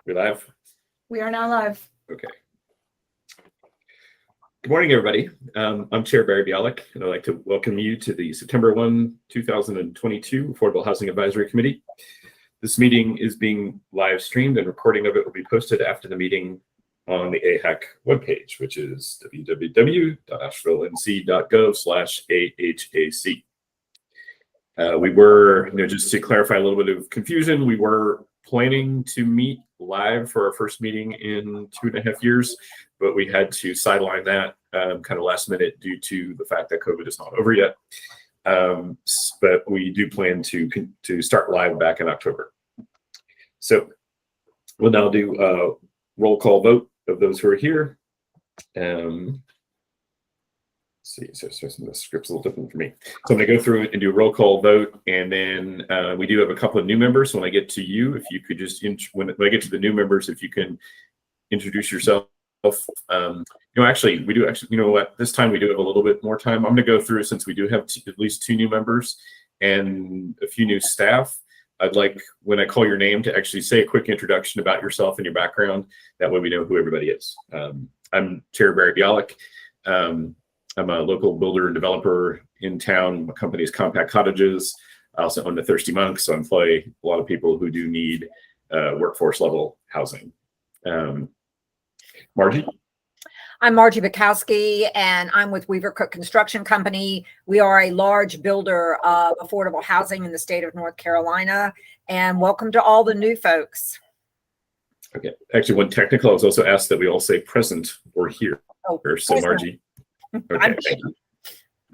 We live? We are now live. Okay. Good morning, everybody. I'm Chair Barry Bialik, and I'd like to welcome you to the September 1, 2022 Affordable Housing Advisory Committee. This meeting is being live streamed, and recording of it will be posted after the meeting on the AHAC webpage, which is www.ashevillennc.gov/AHAC. We were, just to clarify a little bit of confusion, we were planning to meet live for our first meeting in 2.5 years, but we had to sideline that kind of last minute due to the fact that COVID is not over yet. But we do plan to start live back in October. So we'll now do a roll call vote of those who are here. See, so the script's a little different for me. So I'm going to go through and do a roll call vote, and then we do have a couple of new members. So when I get to you, if you could just when I get to the new members, if you can introduce yourself. Actually, we do you know what? This time we do have a little bit more time. I'm going to go through, since we do have at least 2 new members and a few new staff. I'd like, when I call your name, to actually say a quick introduction about yourself and your background. That way we know who everybody is. I'm Chair Barry Bialik. I'm a local builder and developer in town. My company is Compact Cottages. I also own the Thirsty Monk, so I employ a lot of people who do need workforce level housing. Margie? I'm Margie Bukowski, and I'm with Weaver Cook Construction Company. We are a large builder of affordable housing in the state of North Carolina, and welcome to all the new folks. Okay, actually, one technical, I was also asked that we all say present or here. Oh, so present. Margie. Okay, thank you.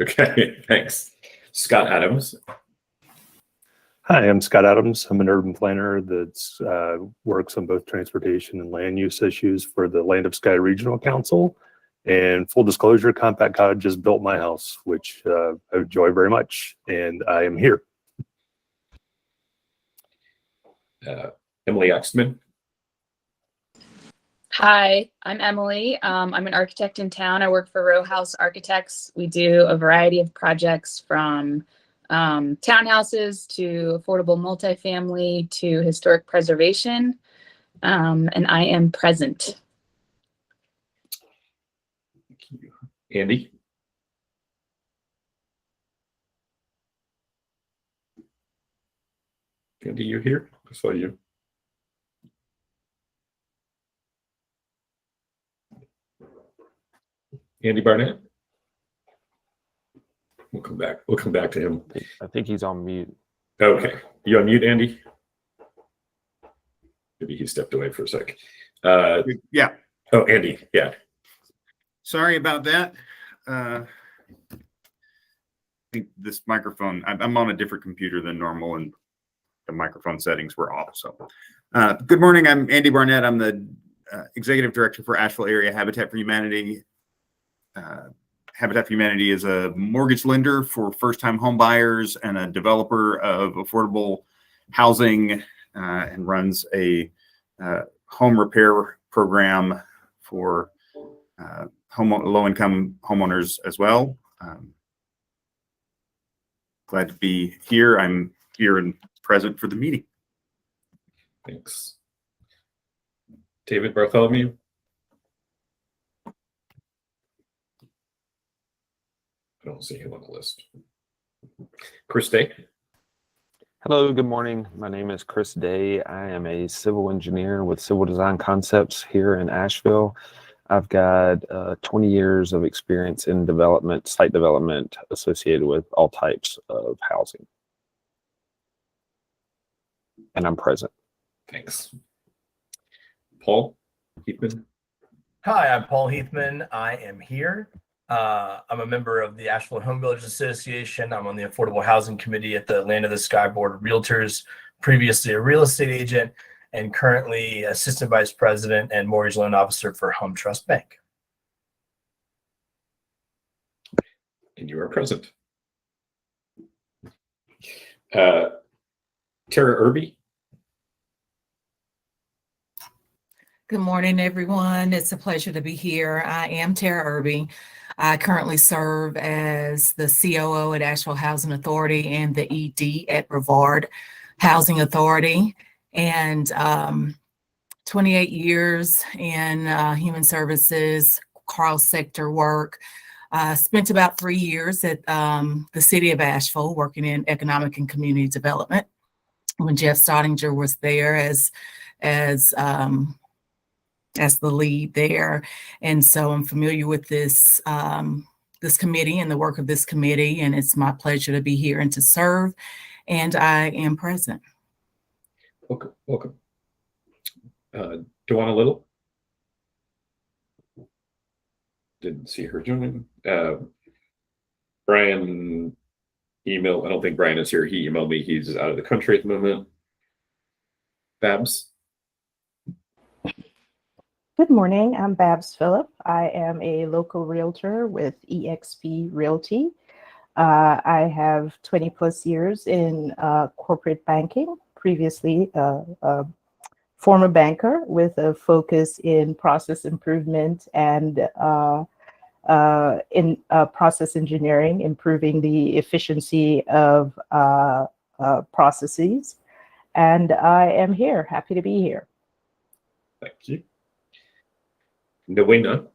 Okay, thanks. Scott Adams. Hi, I'm Scott Adams. I'm an urban planner that works on both transportation and land use issues for the Land of Sky Regional Council. And full disclosure, Compact Cottages built my house, which I enjoy very much, and I am here. Emily Axman. Hi, I'm Emily. I'm an architect in town. I work for Row House Architects. We do a variety of projects from townhouses to affordable multifamily to historic preservation. And I am present. Thank you. Andy? Andy, you here? I saw you. Andy Barnett? We'll come back. We'll come back to him. I think he's on mute. Okay. You on mute, Andy? Maybe he stepped away for a sec. Yeah. Oh, Andy. Yeah. Sorry about that. I think this microphone, I'm on a different computer than normal, and the microphone settings were off. So good morning. I'm Andy Barnett. I'm the Executive Director for Asheville Area Habitat for Humanity. Habitat for Humanity is a mortgage lender for first-time home buyers and a developer of affordable housing, and runs a home repair program for low-income homeowners as well. Glad to be here. I'm here and present for the meeting. Thanks. David Bartholomew. I don't see him on the list. Chris Day. Hello, good morning. My name is Chris Day. I am a civil engineer with Civil Design Concepts here in Asheville. I've got 20 years of experience in development, site development associated with all types of housing. And I'm present. Thanks. Paul Heathman. Hi, I'm Paul Heathman. I am here. I'm a member of the Asheville Home Builders Association. I'm on the Affordable Housing Committee at the Land of the Sky Board of Realtors, previously a real estate agent, and currently Assistant Vice President and Mortgage Loan Officer for Home Trust Bank. And you are present. Tara Irby. Good morning, everyone. It's a pleasure to be here. I am Tara Irby. I currently serve as the COO at Asheville Housing Authority and the ED at Brevard Housing Authority. And 28 years in human services, call sector work. Spent about 3 years at the city of Asheville working in economic and community development when Jeff Stottinger was there as the lead there. And so I'm familiar with this this committee and the work of this committee, and it's my pleasure to be here and to serve, and I am present. Welcome. Welcome. Tawana Little. Didn't see her join. Brian emailed. I don't think Brian is here. He emailed me. He's out of the country at the moment. Babs. Good morning. I'm Babs Phillip. I am a local realtor with eXp Realty. I have 20 plus years in corporate banking, previously a former banker with a focus in process improvement and in process engineering, improving the efficiency of processes. And I am here, happy to be here. Thank you. Nowena.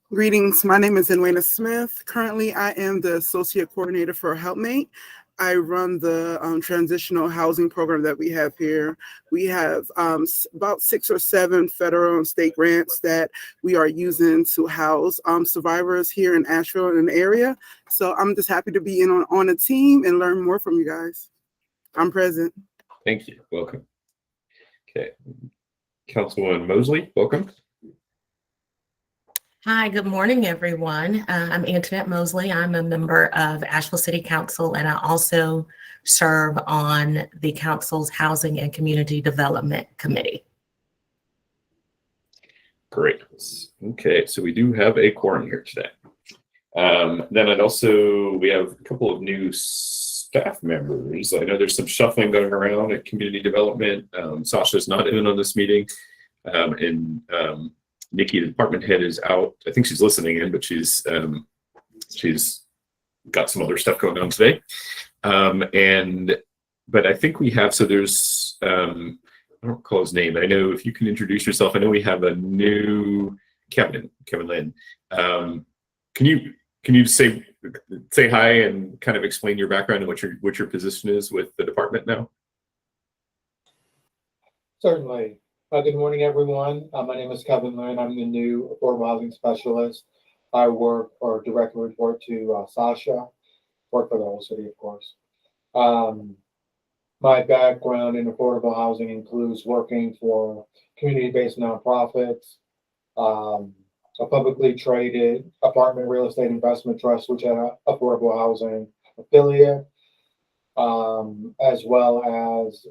Greetings, my name is Nwena Smith. Currently, I am the Associate Coordinator for HelpMate. I run the transitional housing program that we have here. We have about 6 or 7 federal and state grants that we are using to house survivors here in Asheville and the area. So I'm just happy to be in on a team and learn more from you guys. I'm present. Thank you. Welcome. Okay. Councilwoman Mosley, welcome. Hi, good morning, everyone. I'm Antoinette Mosley. I'm a member of Asheville City Council, and I also serve on the council's Housing and Community Development Committee. Great. Okay, so we do have a quorum here today. Then we have a couple of new staff members. I know there's some shuffling going around at community development. Sasha's not in on this meeting, and Nikki, the department head, is out. I think she's listening in, but she's got some other stuff going on today. But I think we have, so there's, I don't recall his name. I know if you can introduce yourself. I know we have a new Kevin Lynn. Can you say hi and kind of explain your background and what your position is with the department now? Certainly. Good morning, everyone. My name is Kevin Lynn. I'm the new affordable housing specialist. I work or directly report to Sasha, work for the whole city, of course. My background in affordable housing includes working for community-based nonprofits, a publicly traded apartment real estate investment trust, which had an affordable housing affiliate, as well as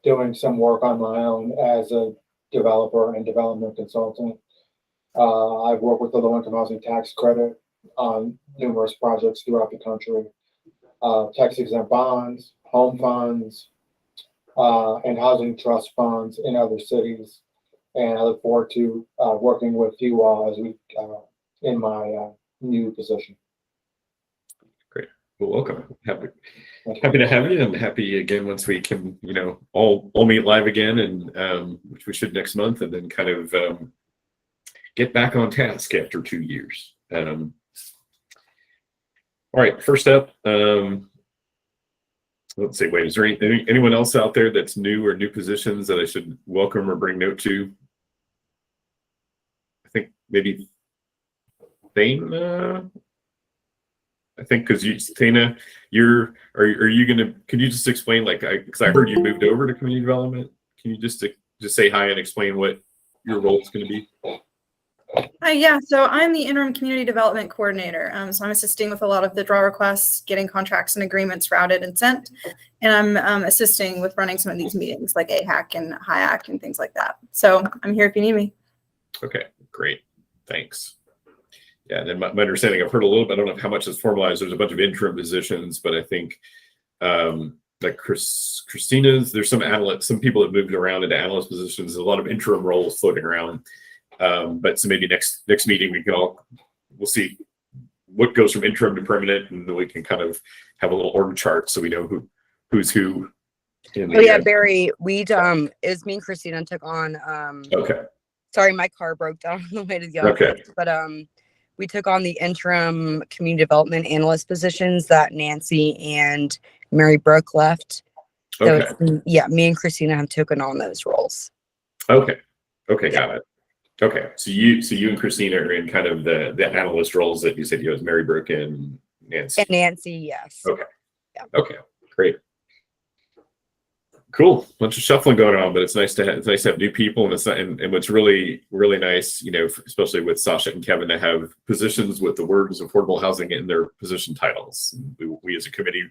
doing some work on my own as a developer and development consultant. I've worked with the low-income housing tax credit on numerous projects throughout the country, tax-exempt bonds, home funds, and housing trust funds in other cities. And I look forward to working with you all as we in my new position. Great. Well, welcome. Happy to have you, and happy again once we can, all meet live again, and which we should next month, and then kind of get back on task after 2 years. All right, first up, let's see. Wait, is there anyone else out there that's new or new positions that I should welcome or bring note to? I think maybe Thane. I think because Thana, are you gonna? Can you just explain, because I heard you moved over to community development? Can you just say hi and explain what your role is going to be? Yeah, so I'm the Interim Community Development Coordinator. So I'm assisting with a lot of the draw requests, getting contracts and agreements routed and sent, and I'm assisting with running some of these meetings like AHAC and HIAC and things like that. So I'm here if you need me. Okay, great, thanks. Yeah, and then my understanding, I've heard a little bit, I don't know how much is formalized. There's a bunch of interim positions, but I think like Christina's, there's some people that moved around into analyst positions. There's a lot of interim roles floating around. But so maybe next meeting we'll see what goes from interim to permanent, and then we can kind of have a little org chart so we know who's who in Oh the, yeah, Barry, it was me and Christina took on, okay, sorry, my car broke down on the way to the okay, office, but, we took on the interim community development analyst positions that Nancy and Mary Brooke left. So okay, yeah, me and Christina have taken on those roles. okay, okay, got it. Okay, so you and Christina are in kind of the analyst roles that you said you was Mary Brooke and Nancy. And Nancy, yes. Okay. Yeah. Okay. Great. Cool. Bunch of shuffling going on, but it's nice to have new people, and and what's really nice, especially with Sasha and Kevin, to have positions with the words affordable housing in their position titles. And we as a committee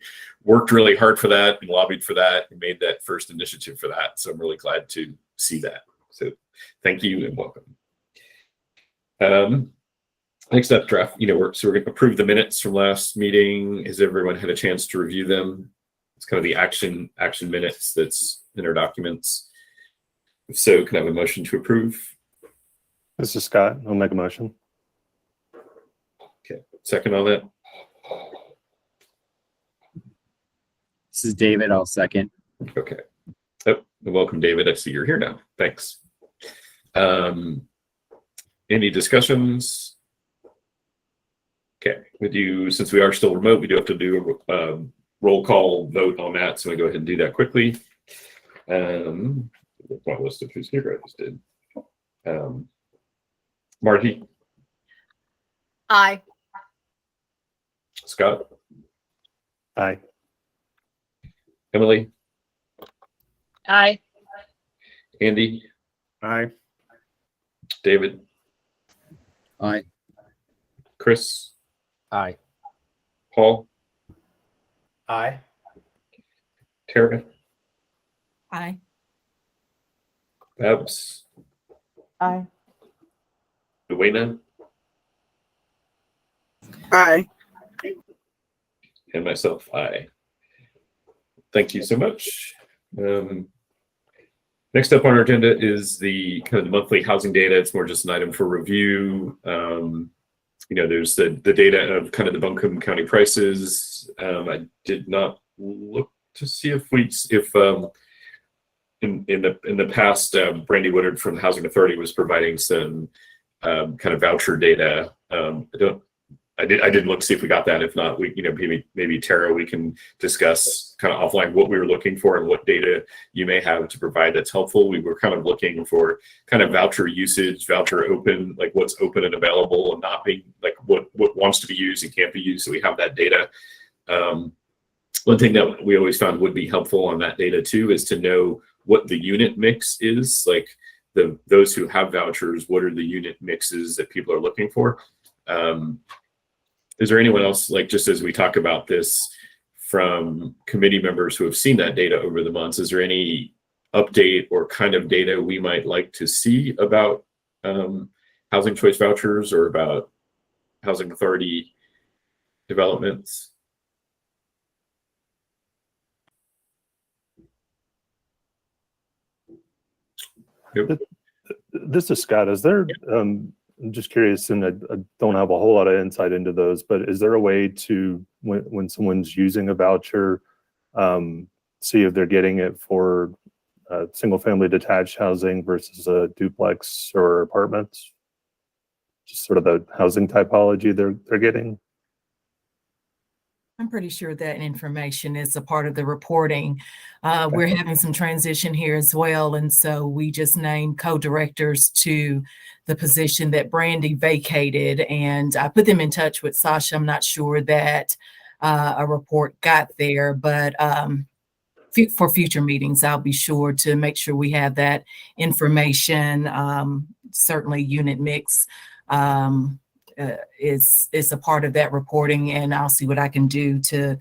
worked really hard for that and lobbied for that and made that first initiative for that. So I'm really glad to see that. So thank you and welcome. Next up, draft. We're going to approve the minutes from last meeting. Has everyone had a chance to review them? It's kind of the action minutes that's in our documents. If so, can I have a motion to approve? This is Scott. I'll make a motion. Okay, second on that. This is David. I'll second. Okay. Oh, welcome, David. I see you're here now. Thanks. Any discussions? Okay, since we are still remote, we do have to do a roll call vote on that. So I'm gonna go ahead and do that quickly. My list of who's here, I just did. Marty, Aye. Scott, Aye. Emily, Aye. Andy, Aye. David, Aye. Chris, Aye. Paul, Aye. Tara, Aye. Babs, Aye. Duena, Aye. and myself, aye. Thank you so much. Next up on our agenda is the kind of the monthly housing data. It's more just an item for review. There's the data of kind of the Buncombe County prices. I did not look to see if in the past, Brandy Woodard from the Housing Authority was providing some kind of voucher data. I didn't look to see if we got that. If not, maybe Tara, we can discuss kind of offline what we were looking for and what data you may have to provide that's helpful. We were kind of looking for kind of voucher usage, voucher open, like what's open and available and not being like what wants to be used and can't be used. So we have that data. One thing that we always found would be helpful on that data too is to know what the unit mix is, like those who have vouchers, what are the unit mixes that people are looking for? Is there anyone else, like just as we talk about this from committee members who have seen that data over the months, is there any update or kind of data we might like to see about housing choice vouchers or about housing authority developments? Yep. This is Scott. Is there, I'm just curious, and I don't have a whole lot of insight into those, but is there a way to, when someone's using a voucher, see if they're getting it for single family detached housing versus a duplex or apartments? Just sort of the housing typology they're getting? I'm pretty sure that information is a part of the reporting. We're having some transition here as well. And so we just named co-directors to the position that Brandy vacated. And I put them in touch with Sasha. I'm not sure that a report got there, but for future meetings, I'll be sure to make sure we have that information. Certainly unit mix is a part of that reporting, and I'll see what I can do to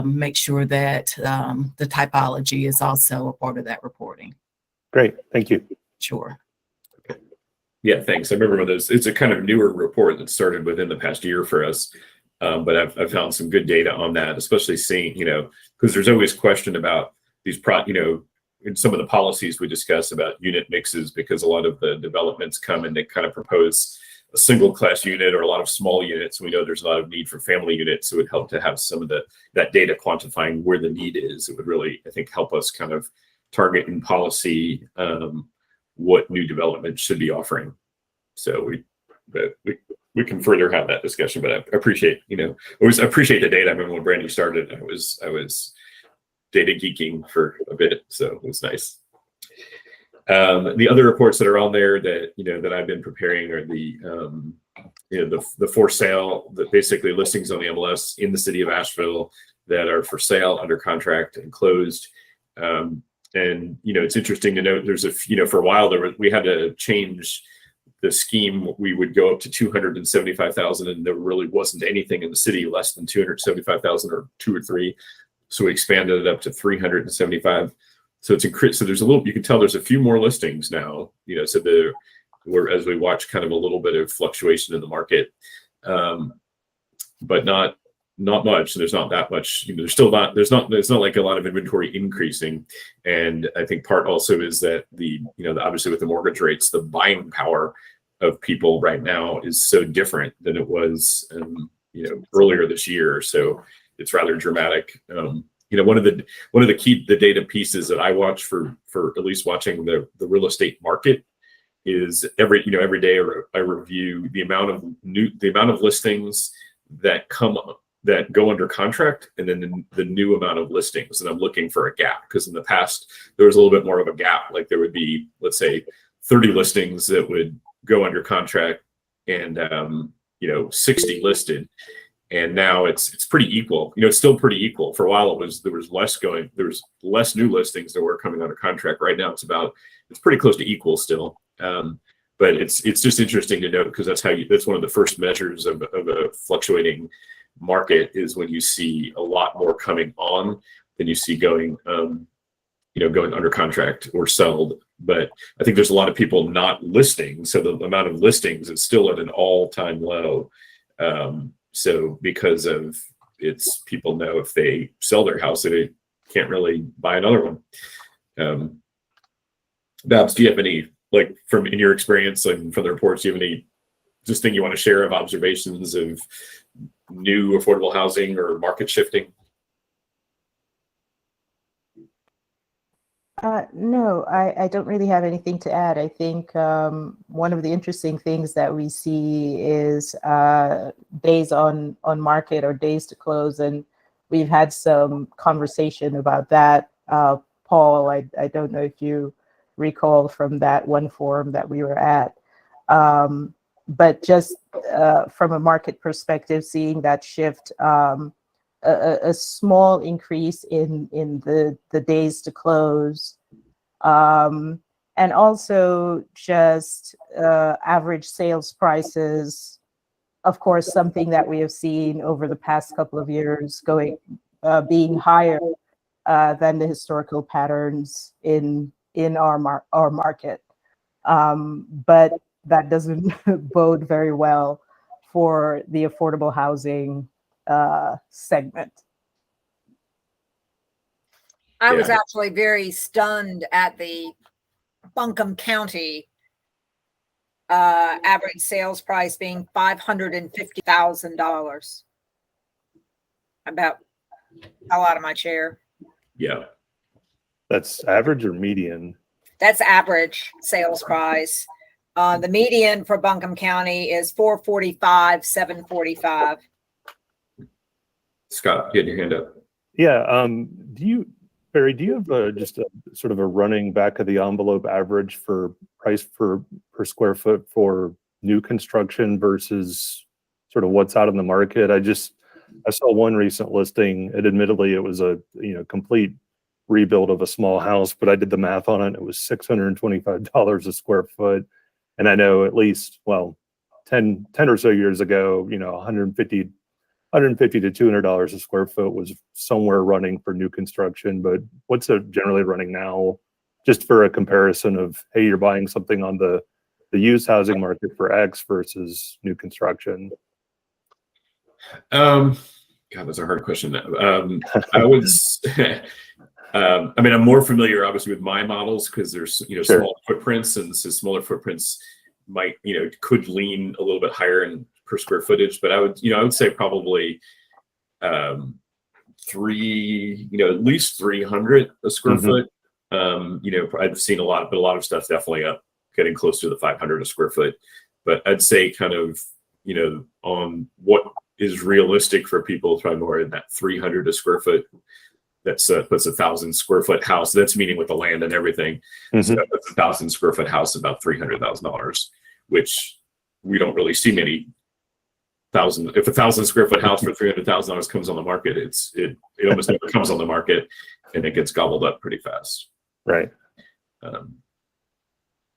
make sure that the typology is also a part of that reporting. Great, thank you. Sure. Yeah, thanks. I remember when it's a kind of newer report that started within the past year for us, but I've found some good data on that, especially seeing, because there's always question about these in some of the policies we discuss about unit mixes, because a lot of the developments come and they kind of propose a single class unit or a lot of small units. We know there's a lot of need for family units. So it would help to have some of that data quantifying where the need is. It would really, I think, help us kind of target in policy what new development should be offering. So we can further have that discussion, but I appreciate, always appreciate the data. I remember when Brandy started, I was data geeking for a bit, so it was nice. The other reports that are on there that that I've been preparing are the for sale, basically listings on the MLS in the city of Asheville that are for sale, under contract, and closed. And it's interesting to note there's for a while we had to change the scheme. We would go up to 275,000, and there really wasn't anything in the city less than 275,000 or 2 or 3. So we expanded it up to 375. So it's increased. So there's you can tell there's a few more listings now, so as we watch kind of a little bit of fluctuation in the market, but not much. There's not that much, there's not like a lot of inventory increasing. And I think part also is that obviously with the mortgage rates, the buying power of people right now is so different than it was, earlier this year. So it's rather dramatic. One of the data pieces that I watch for at least watching the real estate market is every day I review the amount of listings that go under contract, and then the new amount of listings. And I'm looking for a gap, because in the past there was a little bit more of a gap. Like there would be, let's say, 30 listings that would go under contract and 60 listed. And now it's pretty equal. It's still pretty equal. For a while there was less new listings that were coming under contract. Right now it's pretty close to equal still. But it's just interesting to note, because that's one of the first measures of a fluctuating market, is when you see a lot more coming on than you see going under contract or sold. But I think there's a lot of people not listing, so the amount of listings is still at an all-time low. So because of people know if they sell their house, they can't really buy another one. Babs, do you have any, in your experience and from the reports, do you have any just thing you want to share of observations of new affordable housing or market shifting? No, I don't really have anything to add. I think one of the interesting things that we see is days on market or days to close, and we've had some conversation about that. Paul, I don't know if you recall from that one forum that we were at, but just from a market perspective, seeing that shift, a small increase in the days to close, and also just average sales prices. Of course, something that we have seen over the past couple of years being higher than the historical patterns in our market, but that doesn't bode very well for the affordable housing segment. I was actually very stunned at the Buncombe County average sales price being $550,000. About fell out of my chair. Yeah. That's average or median? That's average sales price. The median for Buncombe County is $445,745. Scott, get your hand up. Yeah. Barry, do you have just a sort of a running back of the envelope average for price per square foot for new construction versus sort of what's out in the market? I saw one recent listing, and admittedly it was a complete rebuild of a small house, but I did the math on it. It was $625 a square foot. And I know at least, 10 or so years ago, $150 to $200 a square foot was somewhere running for new construction. But what's it generally running now, just for a comparison of, hey, you're buying something on the used housing market for X versus new construction? God, that's a hard question. I was, I'm more familiar obviously with my models, because there's, Sure. small footprints, and so smaller footprints might, could lean a little bit higher in per square footage, but I would say probably at least 300 a square foot. I've seen a lot, but a lot of stuff definitely up, getting close to the 500 a square foot. But I'd say kind of, on what is realistic for people, try more in that 300 a square foot. That's puts 1,000 square foot house. That's meaning with the land and everything. So that puts 1,000 square foot house about $300,000, which we don't really see many thousand. If 1,000 square foot house for $300,000 comes on the market, it almost never comes on the market, and it gets gobbled up pretty fast. Right.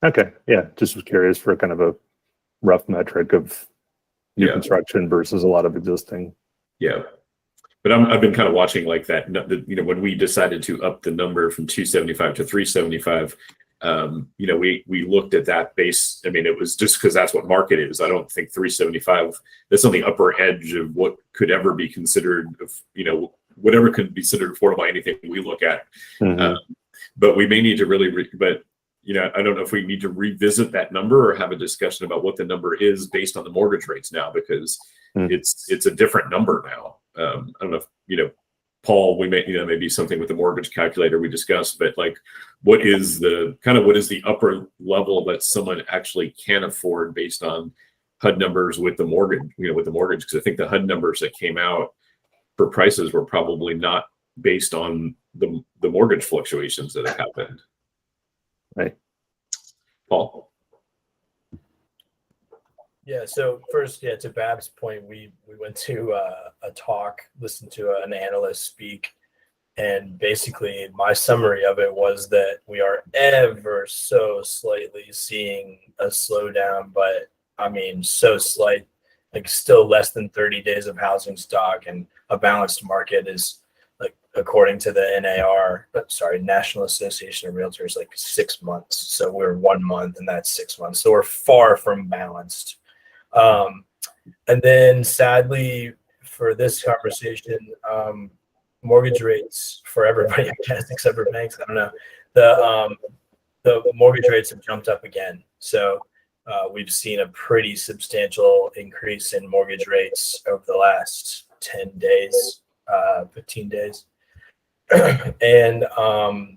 Okay. Yeah. Just was curious for kind of a rough metric of new construction versus a lot of existing. Yeah. But I've been kind of watching like that. When we decided to up the number from 275 to 375, we looked at that base. I mean, it was just because that's what market is. I don't think 375. That's on the upper edge of what could ever be considered. Whatever could be considered affordable. Anything we look at, but we may need to really. I don't know if we need to revisit that number or have a discussion about what the number is based on the mortgage rates now, because it's a different number now. I don't know if, Paul, we may, maybe something with the mortgage calculator we discussed, but like, what is the upper level that someone actually can afford based on HUD numbers with the mortgage, because I think the HUD numbers that came out for prices were probably not based on the mortgage fluctuations that have happened. Right. Paul? Yeah, so first, to Bab's point, we went to a talk, listened to an analyst speak, and basically my summary of it was that we are ever so slightly seeing a slowdown, but I mean, so slight, like still less than 30 days of housing stock, and a balanced market is, like, according to the National Association of Realtors, like 6 months. So we're 1 month and that's 6 months. So we're far from balanced. And then sadly for this conversation, mortgage rates for everybody, I guess, except for banks, I don't know, the mortgage rates have jumped up again. So we've seen a pretty substantial increase in mortgage rates over the last 10 days, 15 days. And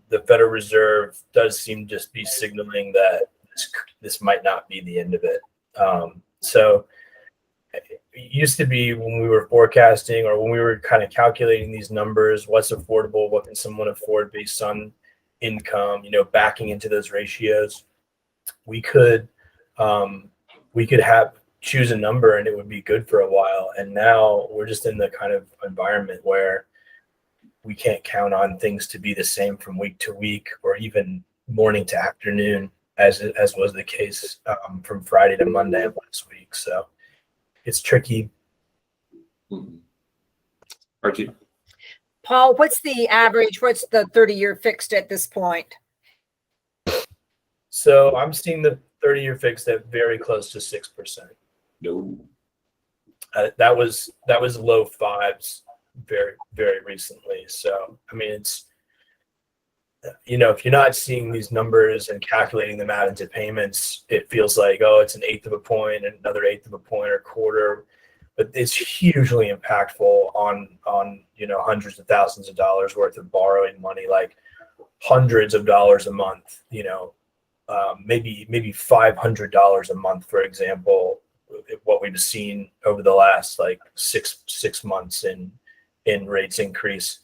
the Federal Reserve does seem to just be signaling that this might not be the end of it. So it used to be when we were forecasting or when we were kind of calculating these numbers, what's affordable, what can someone afford based on income, backing into those ratios, we could choose a number and it would be good for a while. And now we're just in the kind of environment where we can't count on things to be the same from week to week or even morning to afternoon, as was the case from Friday to Monday of last week. So it's tricky. Archie? Paul, what's the average? What's the 30-year fixed at this point? So I'm seeing the 30-year fixed at very close to 6%. No. That was low fives very, very recently. So, I mean, it's, if you're not seeing these numbers and calculating them out into payments, it feels like, oh, it's 1/8 of a point, and another 1/8 of a point or quarter, but it's hugely impactful on hundreds of thousands of dollars worth of borrowing money, like hundreds of dollars a month, maybe $500 a month, for example, what we've seen over the last like six months in rates increase.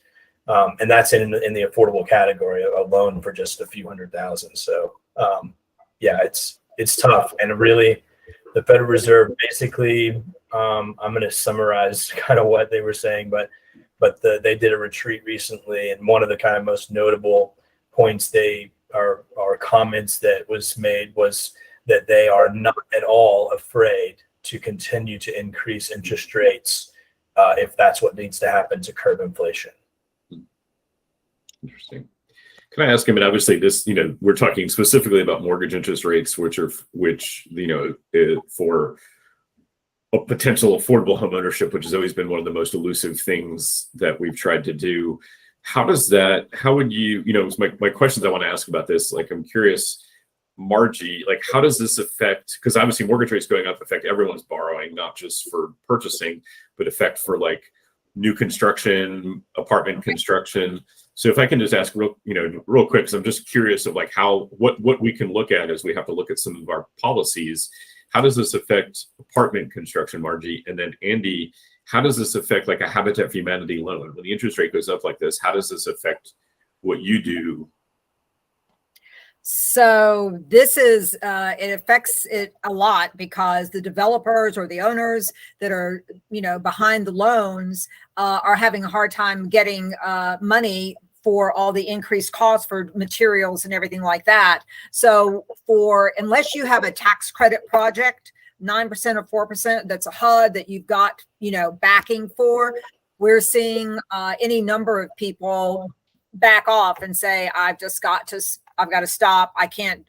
And that's in the affordable category alone for just a few $100,000. So it's tough. And really the Federal Reserve basically, I'm going to summarize kind of what they were saying, but they did a retreat recently. And one of the kind of most notable points or comments that was made was that they are not at all afraid to continue to increase interest rates if that's what needs to happen to curb inflation. Interesting. Can I ask him? And obviously, this, we're talking specifically about mortgage interest rates, which for a potential affordable home ownership, which has always been one of the most elusive things that we've tried to do. How would you, my questions I want to ask about this, like, I'm curious, Margie, like how does this affect, because obviously mortgage rates going up affect everyone's borrowing, not just for purchasing, but affect for like new construction, apartment construction. So if I can just ask real quick, because I'm just curious of like what we can look at as we have to look at some of our policies. How does this affect apartment construction, Margie? And then Andy, how does this affect like a Habitat for Humanity loan? When the interest rate goes up like this, how does this affect what you do? So this is, it affects it a lot because the developers or the owners that are, behind the loans are having a hard time getting money for all the increased costs for materials and everything like that. So unless you have a tax credit project, 9% or 4%, that's a HUD that you've got, backing for, we're seeing any number of people back off and say, I've got to stop. I can't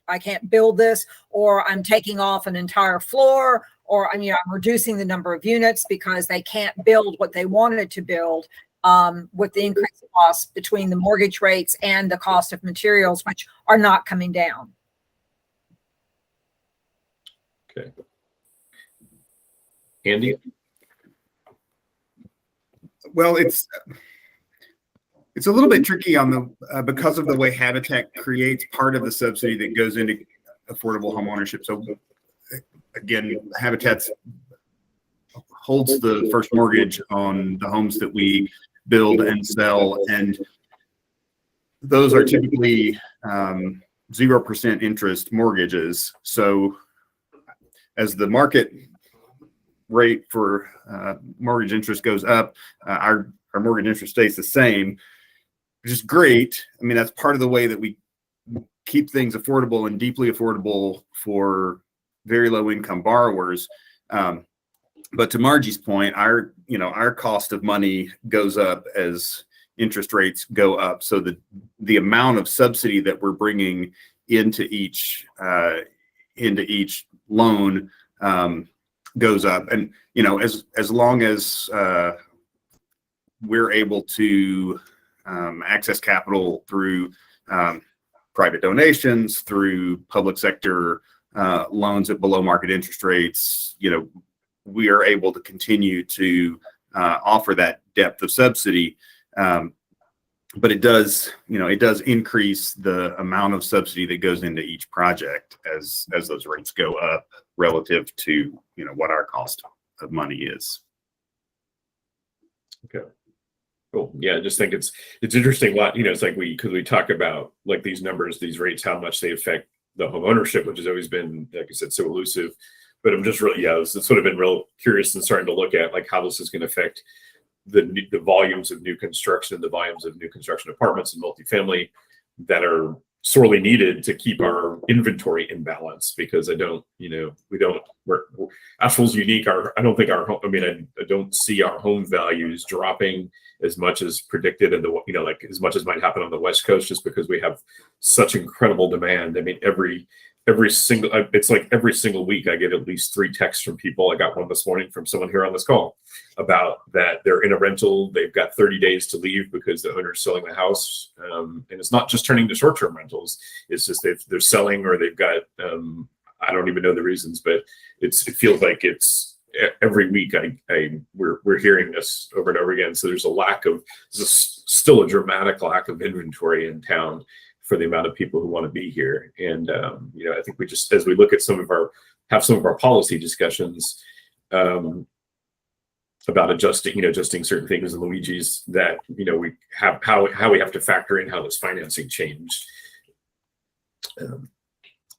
build this, or I'm taking off an entire floor, or I'm reducing the number of units because they can't build what they wanted to build with the increased costs between the mortgage rates and the cost of materials, which are not coming down. Okay. Andy? Well, it's a little bit tricky on the because of the way Habitat creates part of the subsidy that goes into affordable home ownership. So again, Habitat holds the first mortgage on the homes that we build and sell, and those are typically 0% interest mortgages. So as the market rate for mortgage interest goes up, our mortgage interest stays the same, which is great. I mean, that's part of the way that we keep things affordable and deeply affordable for very low income borrowers. But to Margie's point, our cost of money goes up as interest rates go up. So the amount of subsidy that we're bringing into each loan goes up. And, as long as we're able to access capital through private donations, through public sector loans at below market interest rates, we are able to continue to offer that depth of subsidy. But it does increase the amount of subsidy that goes into each project as those rates go up relative to, what our cost of money is. Okay. Cool. Yeah, I just think it's interesting. It's like because we talk about like these numbers, these rates, how much they affect the home ownership, which has always been, like I said, so elusive. But I'm just really, it's sort of been real curious and starting to look at like how this is going to affect the volumes of new construction, the volumes of new construction apartments and multifamily that are sorely needed to keep our inventory in balance. Because Asheville's unique. I don't see our home values dropping as much as predicted, and as much as might happen on the West Coast, just because we have such incredible demand. I mean, every single week I get at least 3 texts from people. I got one this morning from someone here on this call about that they're in a rental. They've got 30 days to leave because the owner's selling the house. And it's not just turning to short-term rentals. It's just they're selling, or they've got, I don't even know the reasons, but it feels like it's every week we're hearing this over and over again. So there's still a dramatic lack of inventory in town for the amount of people who want to be here. And, I think we just, as we look at some of our policy discussions about adjusting certain things in Luigi's, that, we have how we have to factor in how this financing changed.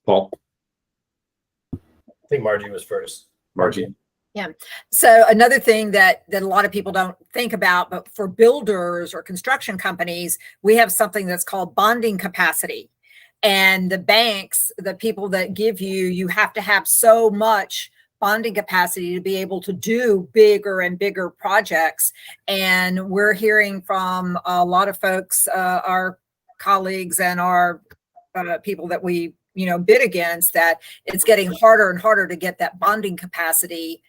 Paul? I think Margie was first. Margie? Yeah. So another thing that a lot of people don't think about, but for builders or construction companies, we have something that's called bonding capacity. And the banks, the people that give you have to have so much bonding capacity to be able to do bigger and bigger projects. And we're hearing from a lot of folks, our colleagues and our people that we bid against, that it's getting harder and harder to get that bonding capacity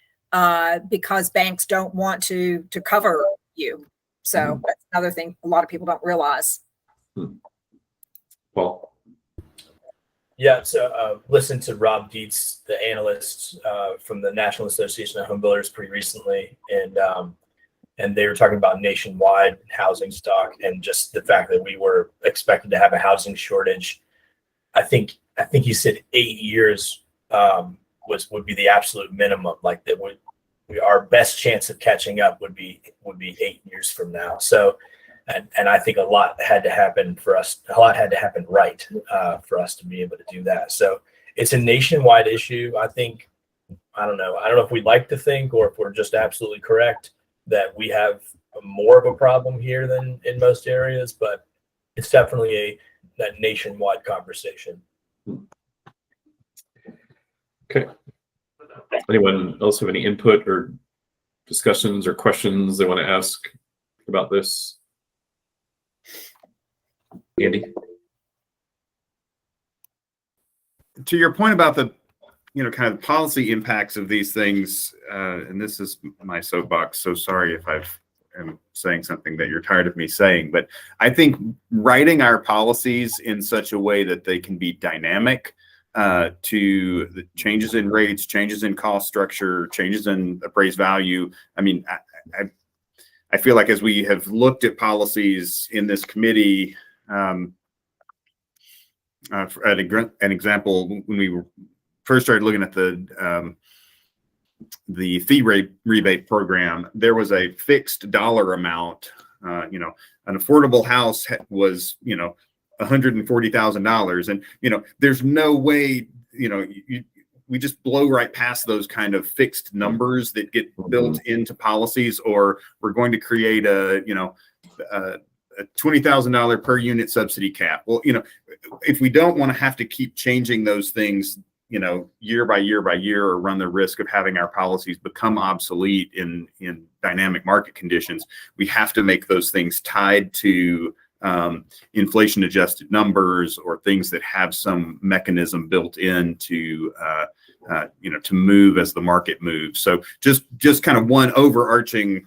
because banks don't want to cover you. So that's another thing a lot of people don't realize. Well, Yeah, so listened to Rob Dietz, the analyst from the National Association of Home Builders, pretty recently, and they were talking about nationwide housing stock and just the fact that we were expected to have a housing shortage. I think he said 8 years would be the absolute minimum. Like that would our best chance of catching up would be 8 years from now. So, and I think a lot had to happen for us. A lot had to happen right for us to be able to do that. So it's a nationwide issue. I think I don't know if we'd like to think or if we're just absolutely correct that we have more of a problem here than in most areas, but it's definitely that nationwide conversation. Okay. Anyone else have any input or discussions or questions they want to ask about this? Andy? To your point about the, kind of policy impacts of these things, and this is my soapbox, so sorry if I'm saying something that you're tired of me saying, but I think writing our policies in such a way that they can be dynamic to the changes in rates, changes in cost structure, changes in appraised value. I mean, I feel like as we have looked at policies in this committee, an example, when we first started looking at the fee rebate program, there was a fixed dollar amount. An affordable house was, $140,000, and there's no way, we just blow right past those kind of fixed numbers that get built into policies, or we're going to create a $20,000 per unit subsidy cap. Well, if we don't want to have to keep changing those things, year by year by year, or run the risk of having our policies become obsolete in dynamic market conditions, we have to make those things tied to inflation adjusted numbers or things that have some mechanism built in to move as the market moves. So just kind of one overarching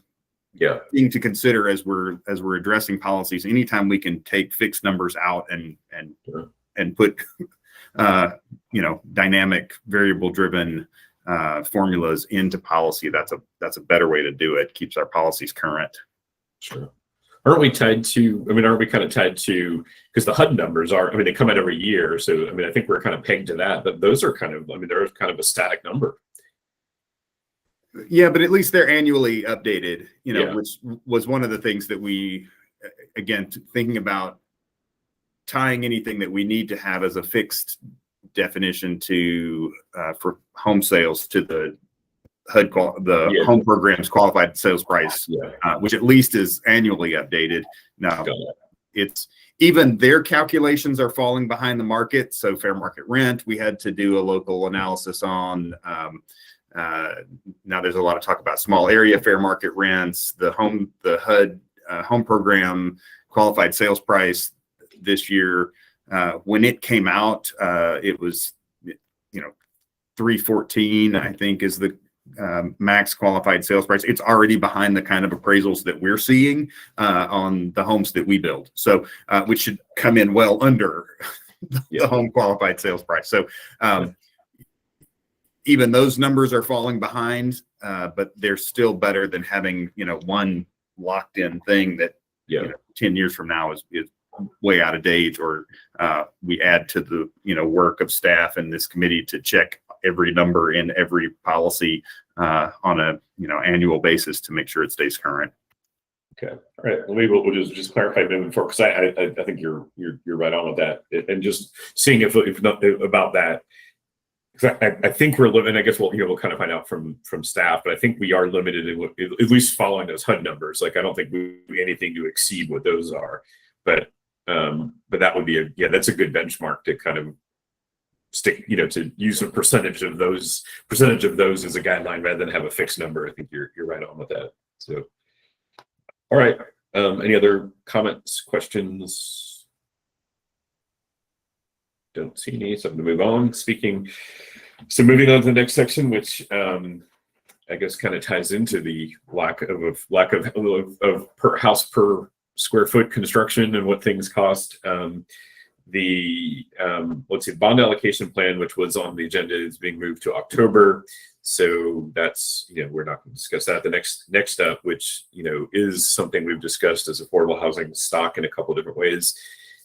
thing to consider as we're addressing policies. Anytime we can take fixed numbers out and put dynamic variable driven formulas into policy, that's a better way to do it. Keeps our policies current. Sure. Aren't we kind of tied to, because the HUD numbers they come out every year. So, I think we're kind of pegged to that, but those are kind of, they're kind of a static number. Yeah, but at least they're annually updated, which was one of the things that we, again, thinking about tying anything that we need to have as a fixed definition to, for home sales to the HUD, home program's qualified sales price, which at least is annually updated. Now, it's even their calculations are falling behind the market. So fair market rent, we had to do a local analysis on. Now there's a lot of talk about small area fair market rents. The HUD home program qualified sales price this year, when it came out, it was $314, I think, is the max qualified sales price. It's already behind the kind of appraisals that we're seeing on the homes that we build. So which should come in well under the home qualified sales price. So even those numbers are falling behind, but they're still better than having one locked in thing that 10 years from now is way out of date, or we add to the work of staff and this committee to check every number in every policy on a annual basis to make sure it stays current. Okay, all right. Well, maybe we'll just clarify moving forward, because I think you're right on with that, and just seeing if not about that. Because I think we're limited. I guess we'll kind of find out from staff, but I think we are limited in at least following those HUD numbers. Like, I don't think we do anything to exceed what those are, but that would be that's a good benchmark to kind of stick, to use a percentage of those as a guideline rather than have a fixed number. I think you're right on with that. So, all right. Any other comments, questions? Don't see any, so I'm going to move on. So moving on to the next section, which I guess kind of ties into the lack of per house per square foot construction and what things cost. The let's see, bond allocation plan, which was on the agenda, is being moved to October. So that's, we're not going to discuss that. The next up, which, is something we've discussed as affordable housing stock in a couple of different ways,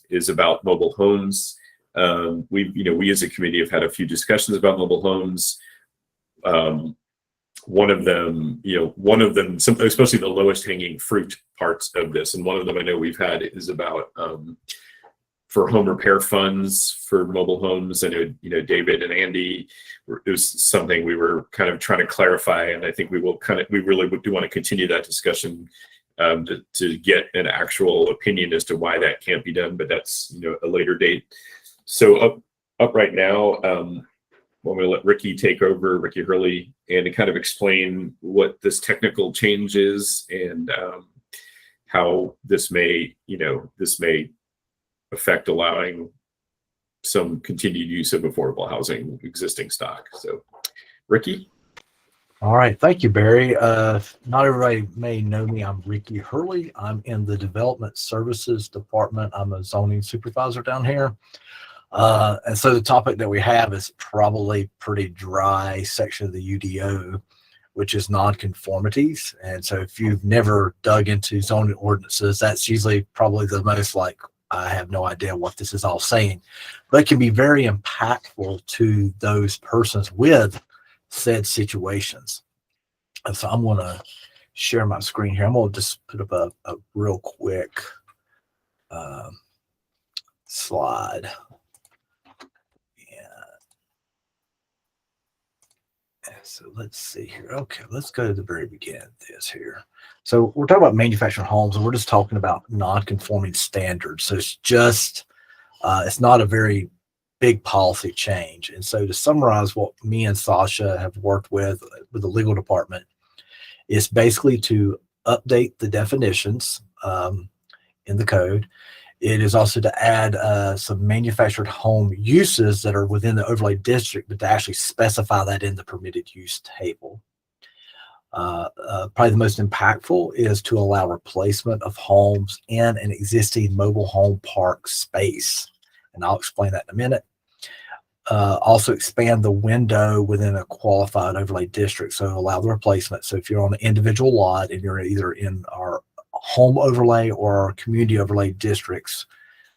is about mobile homes. We as a committee have had a few discussions about mobile homes. One of them, especially the lowest hanging fruit parts of this, and one of them I know we've had is about for home repair funds for mobile homes. I know, David and Andy, it was something we were kind of trying to clarify, and I think we really do want to continue that discussion to get an actual opinion as to why that can't be done, but that's, a later date. So up right now, I'm going to let Ricky take over, Ricky Hurley, and to kind of explain what this technical change is and how this may affect allowing some continued use of affordable housing existing stock. So, Ricky. All right, thank you, Barry. Not everybody may know me. I'm Ricky Hurley. I'm in the Development Services Department. I'm a zoning supervisor down here. And so the topic that we have is probably pretty dry section of the UDO, which is nonconformities. And so if you've never dug into zoning ordinances, that's usually probably the most I have no idea what this is all saying, but it can be very impactful to those persons with said situations. And so I'm going to share my screen here. I'm going to just put up a real quick slide. So let's see here. Okay, let's go to the very beginning of this here. So we're talking about manufactured homes, and we're just talking about non-conforming standards. So it's just, it's not a very big policy change. And so to summarize what me and Sasha have worked with the legal department, is basically to update the definitions in the code. It is also to add some manufactured home uses that are within the overlay district, but to actually specify that in the permitted use table. Probably the most impactful is to allow replacement of homes in an existing mobile home park space. And I'll explain that in a minute. Also expand the window within a qualified overlay district. So allow the replacement. So if you're on an individual lot and you're either in our home overlay or our community overlay districts,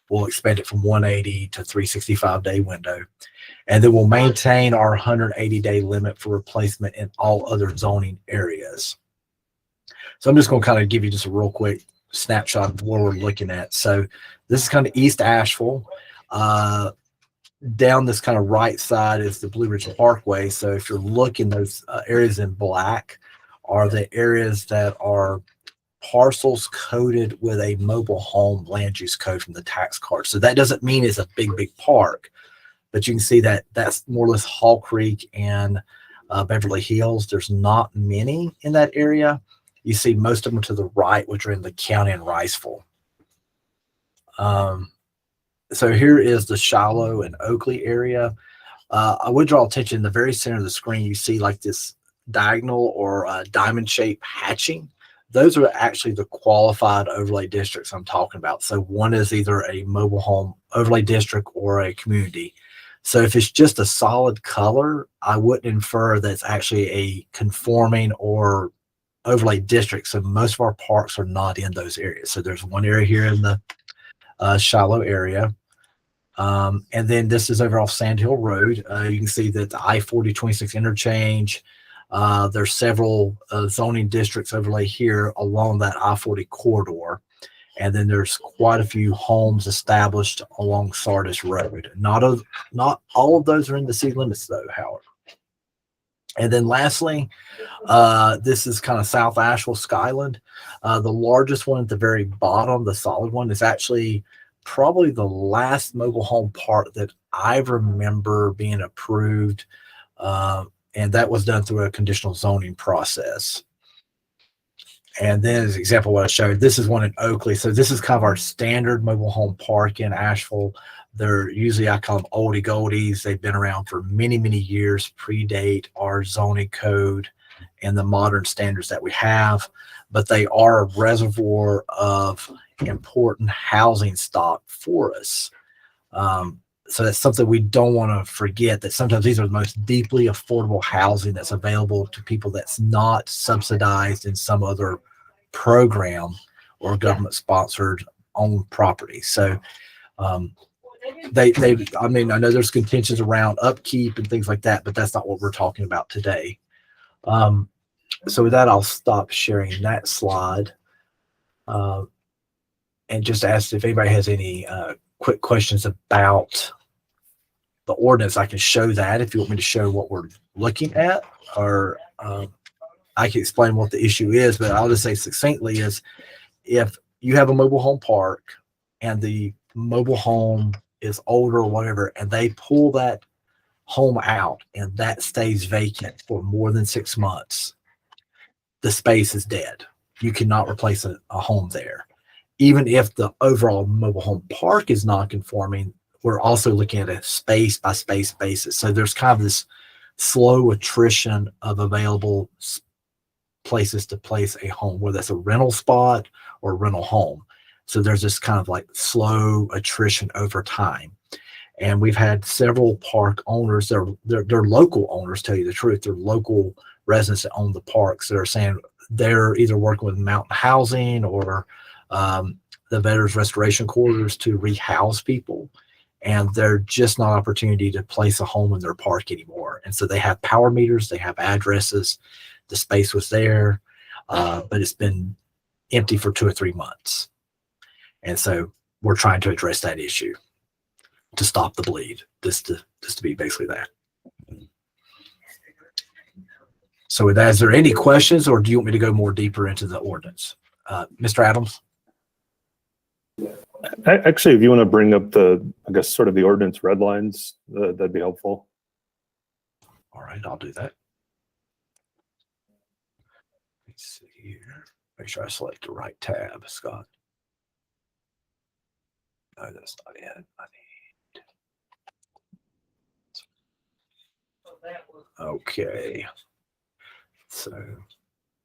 we'll expand it from 180 to 365-day window. And then we'll maintain our 180-day limit for replacement in all other zoning areas. So I'm just going to kind of give you just a real quick snapshot of what we're looking at. So this is kind of East Asheville. Down this kind of right side is the Blue Ridge Parkway. So if you're looking, those areas in black are the areas that are parcels coded with a mobile home land use code from the tax card. So that doesn't mean it's a big park, but you can see that that's more or less Hall Creek and Beverly Hills. There's not many in that area. You see most of them to the right, which are in the county and Riceville. So here is the Shiloh and Oakley area. I would draw attention in the very center of the screen, you see like this diagonal or diamond shape hatching. Those are actually the qualified overlay districts I'm talking about. So one is either a mobile home overlay district or a community. So if it's just a solid color, I wouldn't infer that's actually a conforming or overlay district. So most of our parks are not in those areas. So there's one area here in the Shiloh area. And then this is over off Sand Hill Road. You can see that the I-40/26 interchange. There's several zoning districts overlay here along that I-40 corridor. And then there's quite a few homes established along Sardis Road. Not all of those are in the city limits though, however. And then lastly, this is kind of South Asheville, Skyland. The largest one at the very bottom, the solid one, is actually probably the last mobile home park that I remember being approved. And that was done through a conditional zoning process. And then as an example of what I showed, this is one in Oakley. So this is kind of our standard mobile home park in Asheville. They're usually, I call them oldie goldies. They've been around for many, many years, predate our zoning code and the modern standards that we have, but they are a reservoir of important housing stock for us. So that's something we don't want to forget, that sometimes these are the most deeply affordable housing that's available to people that's not subsidized in some other program or government sponsored owned property. So I mean, I know there's contentions around upkeep and things like that, but that's not what we're talking about today. So with that, I'll stop sharing that slide and just ask if anybody has any quick questions about the ordinance. I can show that if you want me to show what we're looking at, or I can explain what the issue is, but I'll just say succinctly is if you have a mobile home park and the mobile home is older or whatever, and they pull that home out and that stays vacant for more than 6 months, the space is dead. You cannot replace a home there. Even if the overall mobile home park is non-conforming, we're also looking at a space by space basis. So there's kind of this slow attrition of available places to place a home, whether that's a rental spot or a rental home. So there's this kind of like slow attrition over time. And we've had several park owners, they're local owners, tell you the truth. They're local residents that own the parks that are saying they're either working with Mountain Housing or the Veterans Restoration Quarters to rehouse people. And they're just not opportunity to place a home in their park anymore. And so they have power meters, they have addresses, the space was there, but it's been empty for 2 or 3 months. And so we're trying to address that issue to stop the bleed, just to be basically that. So with that, is there any questions, or do you want me to go more deeper into the ordinance? Mr. Adams? Actually, if you want to bring up I guess, sort of the ordinance red lines, that'd be helpful. All right, I'll do that. Let's see here. Make sure I select the right tab, Scott. No, that's not it. Okay. So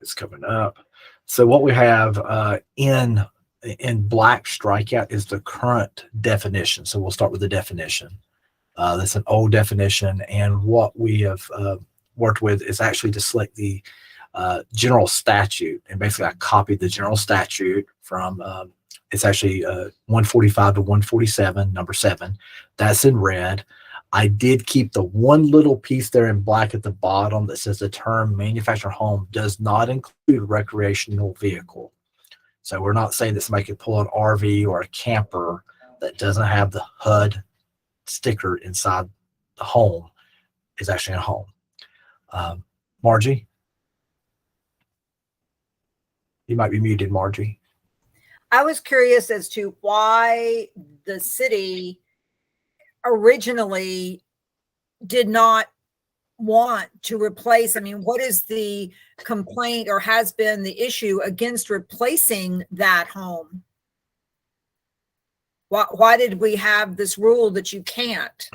it's coming up. So what we have in black strikeout is the current definition. So we'll start with the definition. That's an old definition. And what we have worked with is actually to select the general statute. And basically I copied the general statute from, it's actually 145 to 147, number 7. That's in red. I did keep the one little piece there in black at the bottom that says the term manufactured home does not include recreational vehicle. So we're not saying that somebody could pull an RV or a camper that doesn't have the HUD sticker inside the home is actually a home. Margie? You might be muted, Margie. I was curious as to why the city originally did not want to replace. I mean, what is the complaint or has been the issue against replacing that home? Why did we have this rule that you can't?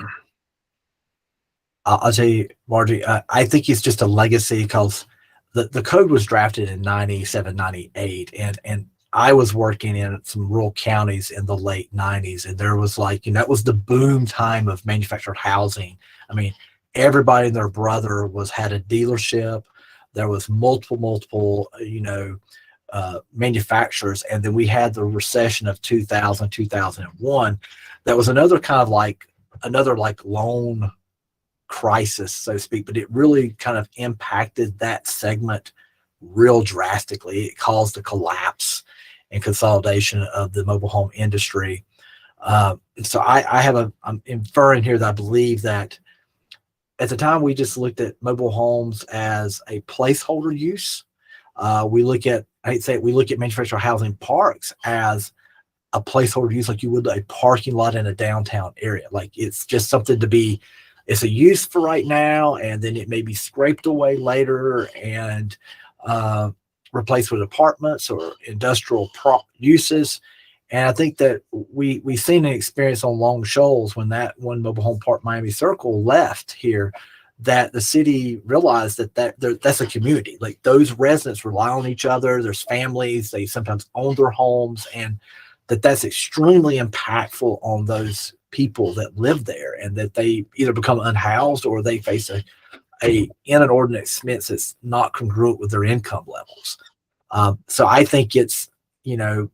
I'll tell you, Margie, I think it's just a legacy because the code was drafted in 97, 98. And I was working in some rural counties in the late 90s, and there was like, that was the boom time of manufactured housing. I mean, everybody and their brother had a dealership. There was multiple, manufacturers. And then we had the recession of 2000, 2001. That was another kind of like, loan crisis, so to speak, but it really kind of impacted that segment real drastically. It caused a collapse and consolidation of the mobile home industry. So I'm inferring here that I believe that at the time we just looked at mobile homes as a placeholder use. We look at manufactured housing parks as a placeholder use, like you would a parking lot in a downtown area. Like it's just something it's a use for right now, and then it may be scraped away later and replaced with apartments or industrial uses. And I think that we've seen an experience on Long Shoals when that one mobile home park, Miami Circle, left here, that the city realized that's a community. Like those residents rely on each other. There's families, they sometimes own their homes, and that's extremely impactful on those people that live there, and that they either become unhoused or they face a inordinate expense that's not congruent with their income levels. So I think it's, you know,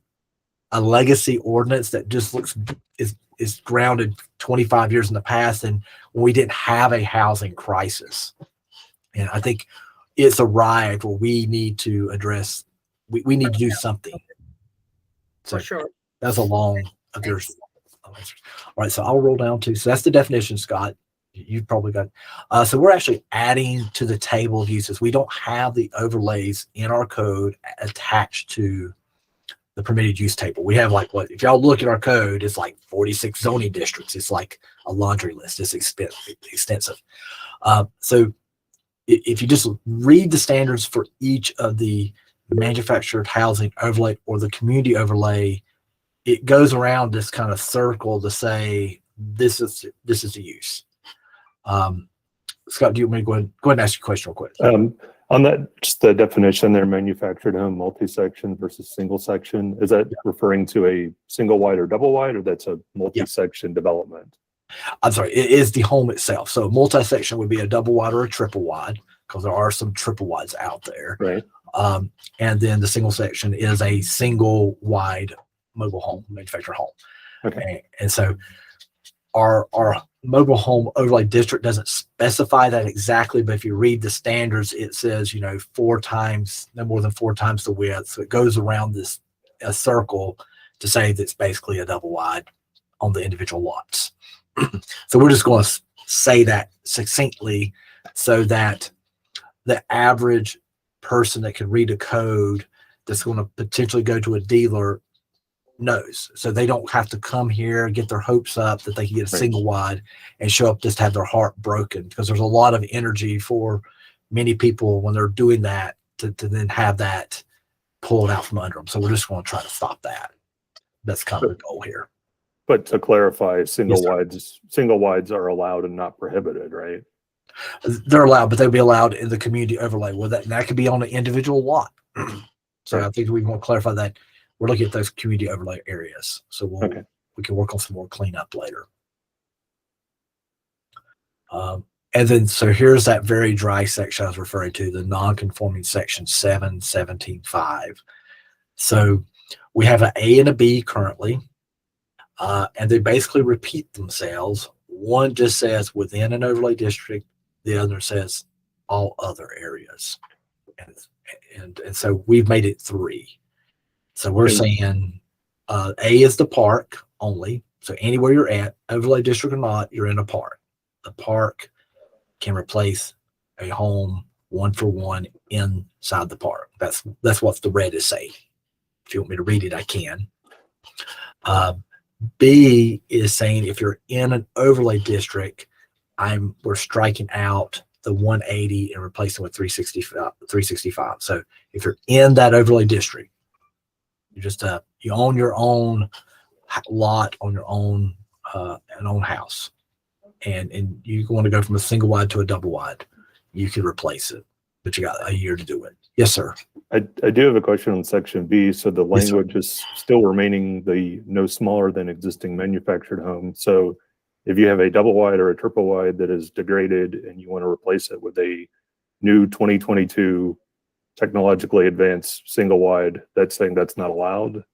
a legacy ordinance that just is grounded 25 years in the past, and when we didn't have a housing crisis. And I think it's arrived where we need to address, we need to do something. So For sure. that's a long of yours. All right, so I'll roll down to, so that's the definition, Scott. You've probably got, so we're actually adding to the table of uses. We don't have the overlays in our code attached to the permitted use table. We have like, what, if y'all look at our code, it's like 46 zoning districts. It's like a laundry list. It's extensive. So if you just read the standards for each of the manufactured housing overlay or the community overlay, it goes around this kind of circle to say, this is the use. Scott, do you want me to go ahead and ask you a question real quick? On that, just the definition there, manufactured home multi-section versus single section, is that referring to a single wide or double wide, or that's a multi-section development? I'm sorry, it is the home itself. So multi-section would be a double wide or a triple wide, because there are some triple wides out there. Right. And then the single section is a single wide mobile home, manufactured home. Okay. And so our mobile home overlay district doesn't specify that exactly, but if you read the standards, it says, you know, 4 times, no more than 4 times the width. So it goes around a circle to say that's basically a double wide on the individual lots. So we're just going to say that succinctly so that the average person that can read a code that's going to potentially go to a dealer knows. So they don't have to come here, get their hopes up that they can get a single wide and show up just to have their heart broken, because there's a lot of energy for many people when they're doing that to then have that pulled out from under them. So we're just going to try to stop that. That's kind of the goal here. But to clarify, single wides are allowed and not prohibited, right? They're allowed, but they'll be allowed in the community overlay. Well, that could be on an individual lot. So I think we want to clarify that. We're looking at those community overlay areas. So we can work on some more cleanup later. And then, so here's that very dry section I was referring to, the non-conforming section 7.17.5. So we have an A and a B currently, and they basically repeat themselves. One just says within an overlay district, the other says all other areas. And so we've made it 3. So we're saying A is the park only. So anywhere you're at, overlay district or not, you're in a park. The park can replace a home 1-for-1 inside the park. That's what the red is saying. If you want me to read it, I can. B is saying if you're in an overlay district, we're striking out the 180 and replacing with 365. So if you're in that overlay district, you just you own your own lot on your own an own house, and you want to go from a single wide to a double wide, you can replace it, but you got a year to do it. Yes, sir. I do have a question on section B. So the language is still remaining the no smaller than existing manufactured home. So if you have a double wide or a triple wide that is degraded and you want to replace it with a new 2022 technologically advanced single wide, that's saying that's not allowed?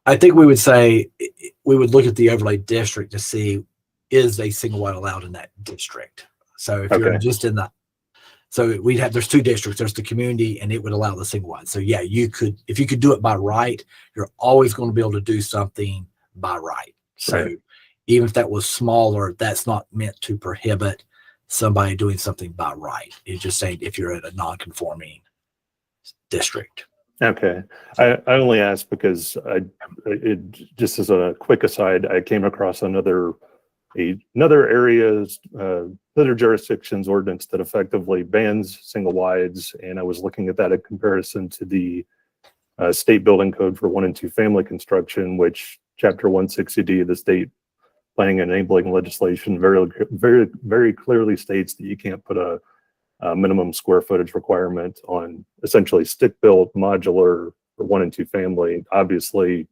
I think we would say we would look at the overlay district to see, is a single wide allowed in that district? So if you're just in the, so we'd have, there's 2 districts, there's the community, and it would allow the single wide. So yeah, you could, if you could do it by right, you're always going to be able to do something by right. So even if that was smaller, that's not meant to prohibit somebody doing something by right. It's just saying if you're in a non-conforming district. Okay. I only asked because just as a quick aside, I came across another jurisdiction's ordinance that effectively bans single wides, and I was looking at that in comparison to the state building code for 1 and 2 family construction, which chapter 160D of the state planning and enabling legislation very clearly states that you can't put a minimum square footage requirement on essentially stick-built modular for 1 and 2 family. Obviously,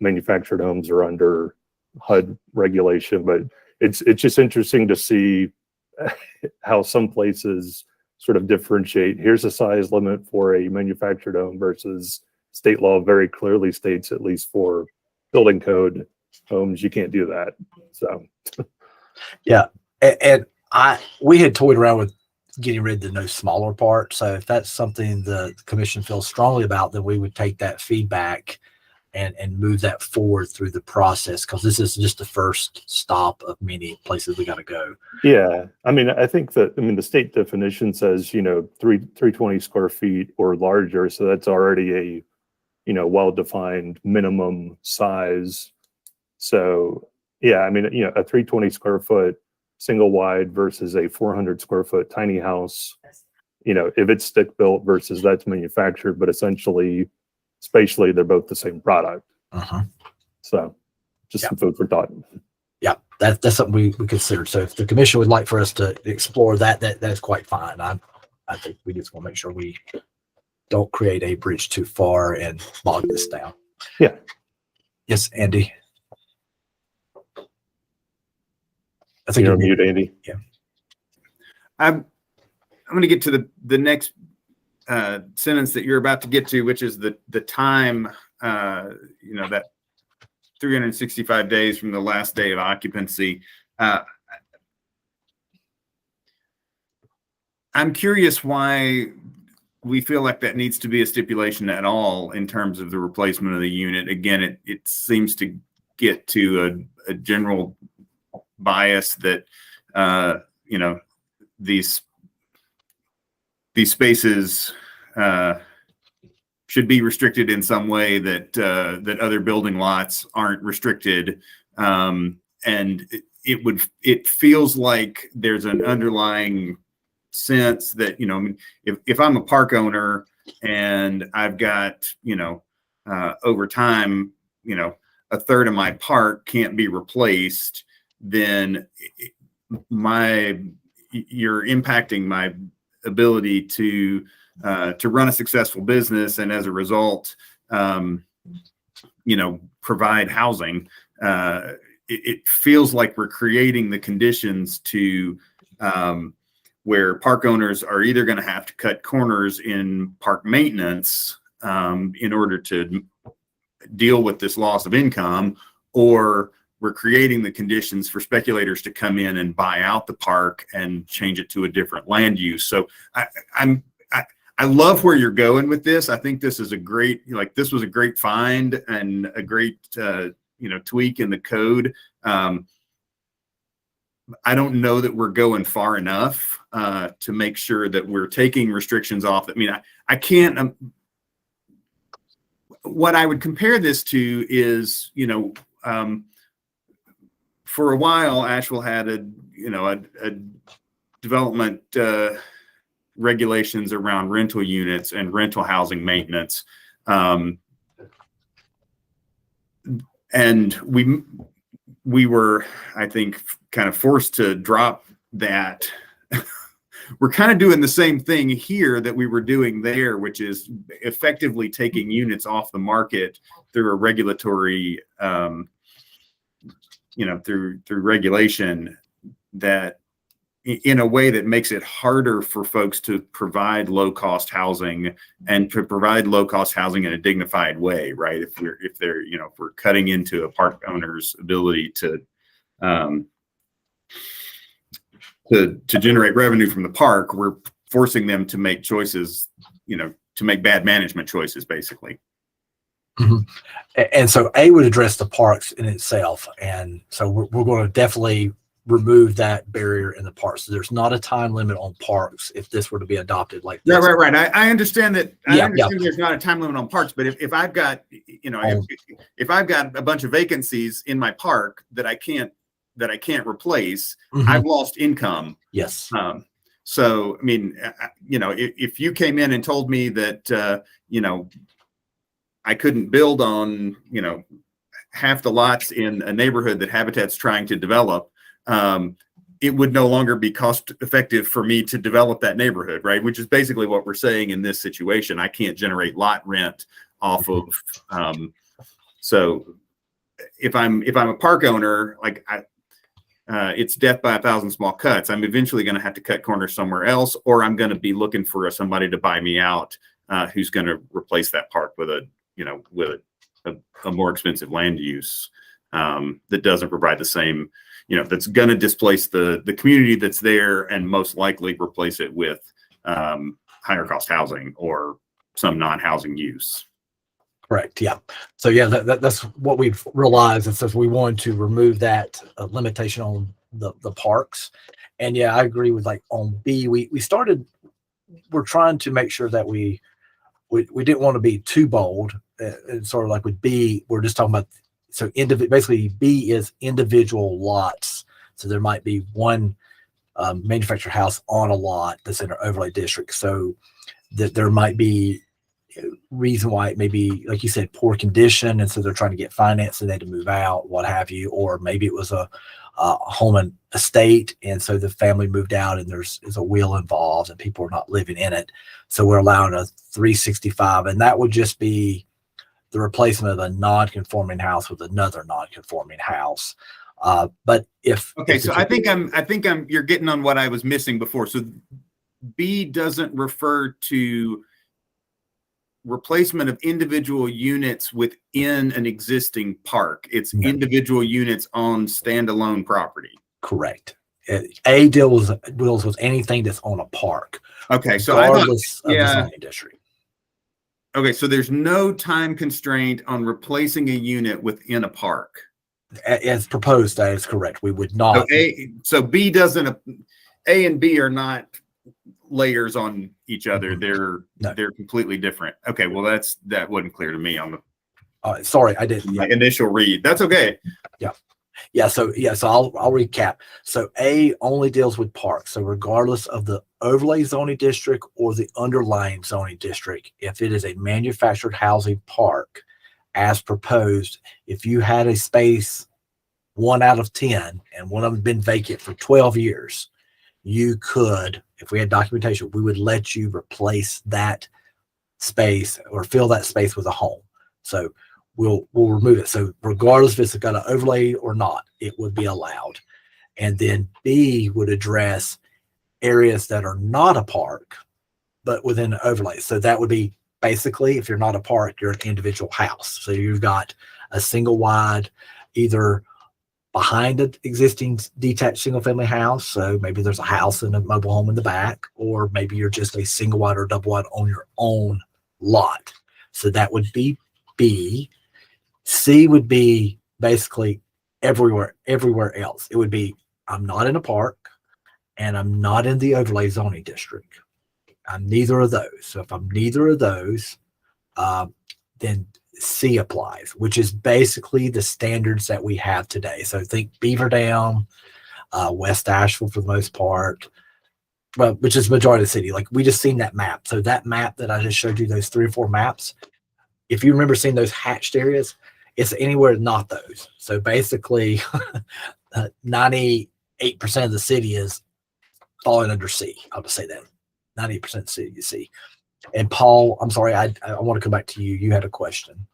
manufactured homes are under HUD regulation, but it's just interesting to see how some places sort of differentiate. Here's a size limit for a manufactured home versus state law very clearly states, at least for building code homes, you can't do that. So yeah, and we had toyed around with getting rid of the no smaller part. So if that's something the commission feels strongly about, then we would take that feedback and move that forward through the process, because this is just the first stop of many places we got to go. yeah, I mean, I think that, I mean, the state definition says, 320 square feet or larger. So that's already a, well-defined minimum size. So yeah, I mean, a 320 square foot single wide versus a 400 square foot tiny house, if it's stick built versus that's manufactured, but essentially spatially, they're both the same product. So just some food for thought. Yeah, that's something we considered. So if the commission would like for us to explore that's quite fine. I think we just want to make sure we don't create a bridge too far and bog this down. Yeah. Yes, Andy. I think you're on mute, Andy. Yeah. I'm going to get to the next sentence that you're about to get to, which is the time, that 365 days from the last day of occupancy. I'm curious why we feel like that needs to be a stipulation at all in terms of the replacement of the unit. Again, it seems to get to a general bias that, these spaces should be restricted in some way that other building lots aren't restricted. And it feels like there's an underlying sense that, if I'm a park owner and I've got, over time, a third of my park can't be replaced, then you're impacting my ability to run a successful business, and as a result, provide housing. It feels like we're creating the conditions to where park owners are either going to have to cut corners in park maintenance in order to deal with this loss of income, or we're creating the conditions for speculators to come in and buy out the park and change it to a different land use. So I love where you're going with this. I think this is this was a great find and a great, tweak in the code. I don't know that we're going far enough to make sure that we're taking restrictions off. I mean, I can't, what I would compare this to is, for a while, Asheville had a development regulations around rental units and rental housing maintenance. And we were, I think, kind of forced to drop that. We're kind of doing the same thing here that we were doing there, which is effectively taking units off the market through a regulatory, through regulation, that in a way that makes it harder for folks to provide low-cost housing and to provide low-cost housing in a dignified way, right? If we're cutting into a park owner's ability to generate revenue from the park, we're forcing them to make choices, to make bad management choices, basically. Mm-hmm. And so A would address the parks in itself. And so we're going to definitely remove that barrier in the parks. So there's not a time limit on parks if this were to be adopted like this. Right. I understand that. There's not a time limit on parks, but if I've got, if I've got a bunch of vacancies in my park that I can't replace, Mm-hmm. I've lost income. Yes. So, I mean, if you came in and told me that, I couldn't build on, half the lots in a neighborhood that Habitat's trying to develop, it would no longer be cost effective for me to develop that neighborhood, right? Which is basically what we're saying in this situation. I can't generate lot rent off of, so if I'm a park owner, like it's death by a thousand small cuts. I'm eventually going to have to cut corners somewhere else, or I'm going to be looking for somebody to buy me out who's going to replace that park with a more expensive land use that doesn't provide the same, that's going to displace the community that's there and most likely replace it with higher cost housing or some non-housing use. Correct. Yeah. So yeah, that's what we've realized. It says we wanted to remove that limitation on the parks. And yeah, I agree with like on B, we're trying to make sure that we didn't want to be too bold. And sort of like with B, we're just talking about, so basically B is individual lots. So there might be one manufactured house on a lot that's in an overlay district. So that there might be reason why it may be, like you said, poor condition, and so they're trying to get finance and they had to move out, what have you, or maybe it was a home and estate, and so the family moved out and there's a will involved and people are not living in it, so we're allowing a 365, and that would just be the replacement of a non-conforming house with another non-conforming house. But so I think you're getting on what I was missing before. So B doesn't refer to replacement of individual units within an existing park. It's individual units on standalone property. Correct. A deals with anything that's on a park. Okay, so regardless of the zoning district. Okay, so there's no time constraint on replacing a unit within a park. As proposed, that is correct. We would not. So B doesn't. A and B are not layers on each other. They're completely different. Okay, well that wasn't clear to me on the sorry, I didn't. My initial read. That's okay. So I'll recap. So A only deals with parks. So regardless of the overlay zoning district or the underlying zoning district, if it is a manufactured housing park as proposed, if you had a space 1 out of 10 and one of them had been vacant for 12 years, you could, if we had documentation, we would let you replace that space or fill that space with a home. So we'll remove it. So regardless if it's got an overlay or not, it would be allowed. And then B would address areas that are not a park, but within an overlay. So that would be basically, if you're not a park, you're an individual house. So you've got a single wide, either behind an existing detached single family house. So maybe there's a house and a mobile home in the back, or maybe you're just a single wide or double wide on your own lot. So that would be B. C would be basically everywhere else. It would be, I'm not in a park and I'm not in the overlay zoning district. I'm neither of those. So if I'm neither of those, then C applies, which is basically the standards that we have today. So think Beaver Dam, West Asheville for the most part, well, which is majority of the city. Like we just seen that map. So that map that I just showed you, those 3 or 4 maps, if you remember seeing those hatched areas, it's anywhere not those. So basically 98% of the city is falling under C. I'll just say that 98% of the city is C. And Paul, I'm sorry, I want to come back to you. You had a question.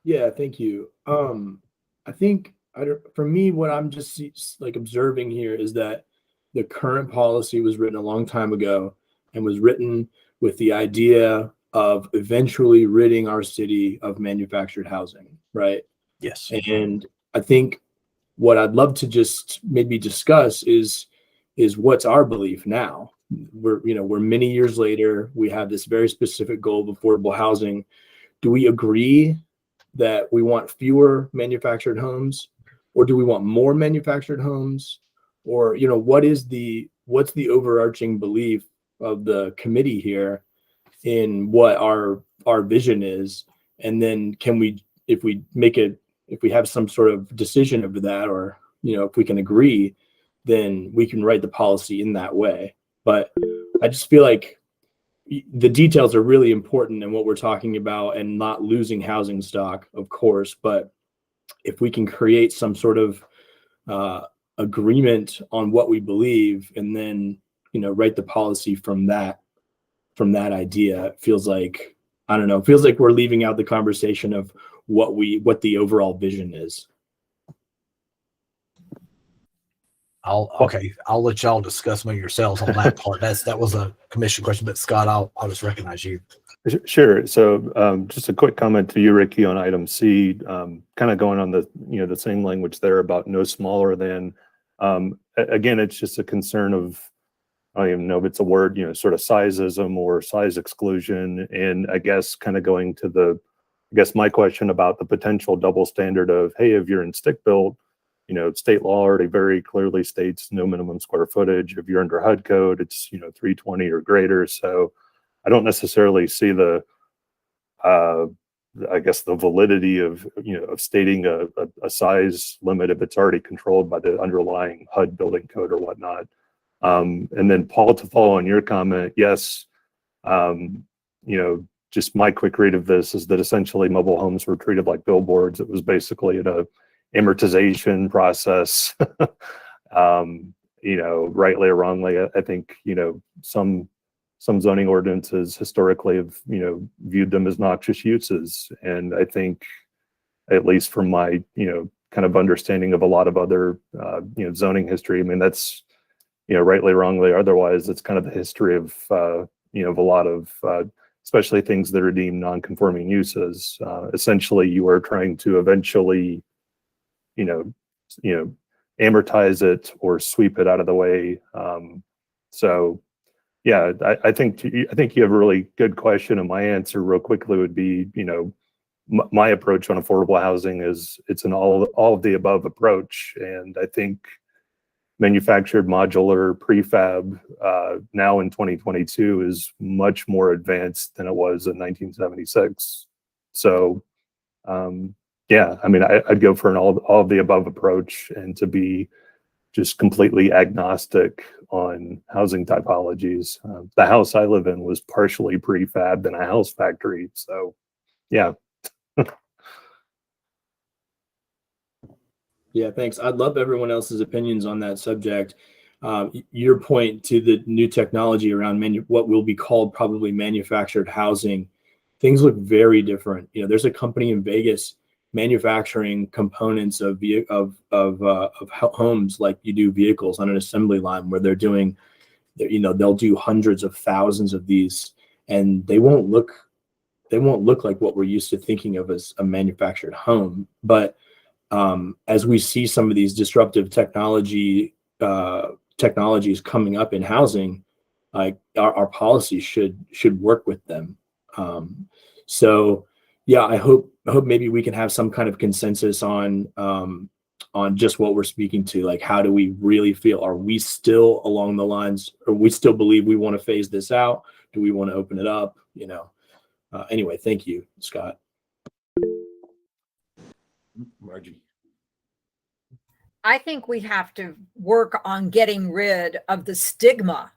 Yeah, thank you. I think for me, what I'm just like observing here is that the current policy was written a long time ago and was written with the idea of eventually ridding our city of manufactured housing, right? Yes. And I think what I'd love to just maybe discuss is what's our belief now. We're many years later, we have this very specific goal of affordable housing. Do we agree that we want fewer manufactured homes, or do we want more manufactured homes? Or, what's the overarching belief of the committee here in what our vision is? And then if we have some sort of decision over that, or, if we can agree, then we can write the policy in that way. But I just feel like the details are really important in what we're talking about, and not losing housing stock, of course. But if we can create some sort of agreement on what we believe, and then, write the policy from that idea, it feels like, I don't know, it feels like we're leaving out the conversation of what the overall vision is. I'll let y'all discuss among yourselves on that part. That was a commission question, but Scott, I'll just recognize you. Sure. So just a quick comment to you, Ricky, on item C, kind of going on the, the same language there about no smaller than, again, it's just a concern of, I don't even know if it's a word, sort of sizeism or size exclusion. And I guess kind of going to my question about the potential double standard of, hey, if you're in stick built, state law already very clearly states no minimum square footage. If you're under HUD code, it's, 320 or greater. So I don't necessarily see the validity of, of stating a size limit if it's already controlled by the underlying HUD building code or whatnot. And then Paul, to follow on your comment, yes, just my quick read of this is that essentially mobile homes were treated like billboards. It was basically an amortization process, rightly or wrongly. I think, some zoning ordinances historically have, viewed them as noxious uses. And I think, at least from my, kind of understanding of a lot of other, zoning history, I mean, that's, rightly or wrongly, otherwise, it's kind of the history of, of a lot of, especially things that are deemed non-conforming uses. Essentially, you are trying to eventually, amortize it or sweep it out of the way. So, yeah, I think you have a really good question, and my answer, real quickly, would be, my approach on affordable housing is it's an all of the above approach, and I think manufactured modular prefab now in 2022 is much more advanced than it was in 1976. So, yeah, I mean, I'd go for an all of the above approach, and to be just completely agnostic on housing typologies. The house I live in was partially prefabbed in a house factory. So, yeah. Yeah, thanks. I'd love everyone else's opinions on that subject. Your point to the new technology around what will be called probably manufactured housing, things look very different. There's a company in Vegas manufacturing components of homes like you do vehicles on an assembly line, where they're doing, they'll do hundreds of thousands of these, and they won't look like what we're used to thinking of as a manufactured home. But as we see some of these disruptive technologies coming up in housing, like our policies should work with them. So yeah, I hope maybe we can have some kind of consensus on just what we're speaking to. Like, how do we really feel? Are we still along the lines, or we still believe we want to phase this out? Do we want to open it up? Anyway, thank you, Scott. Margie. I think we have to work on getting rid of the stigma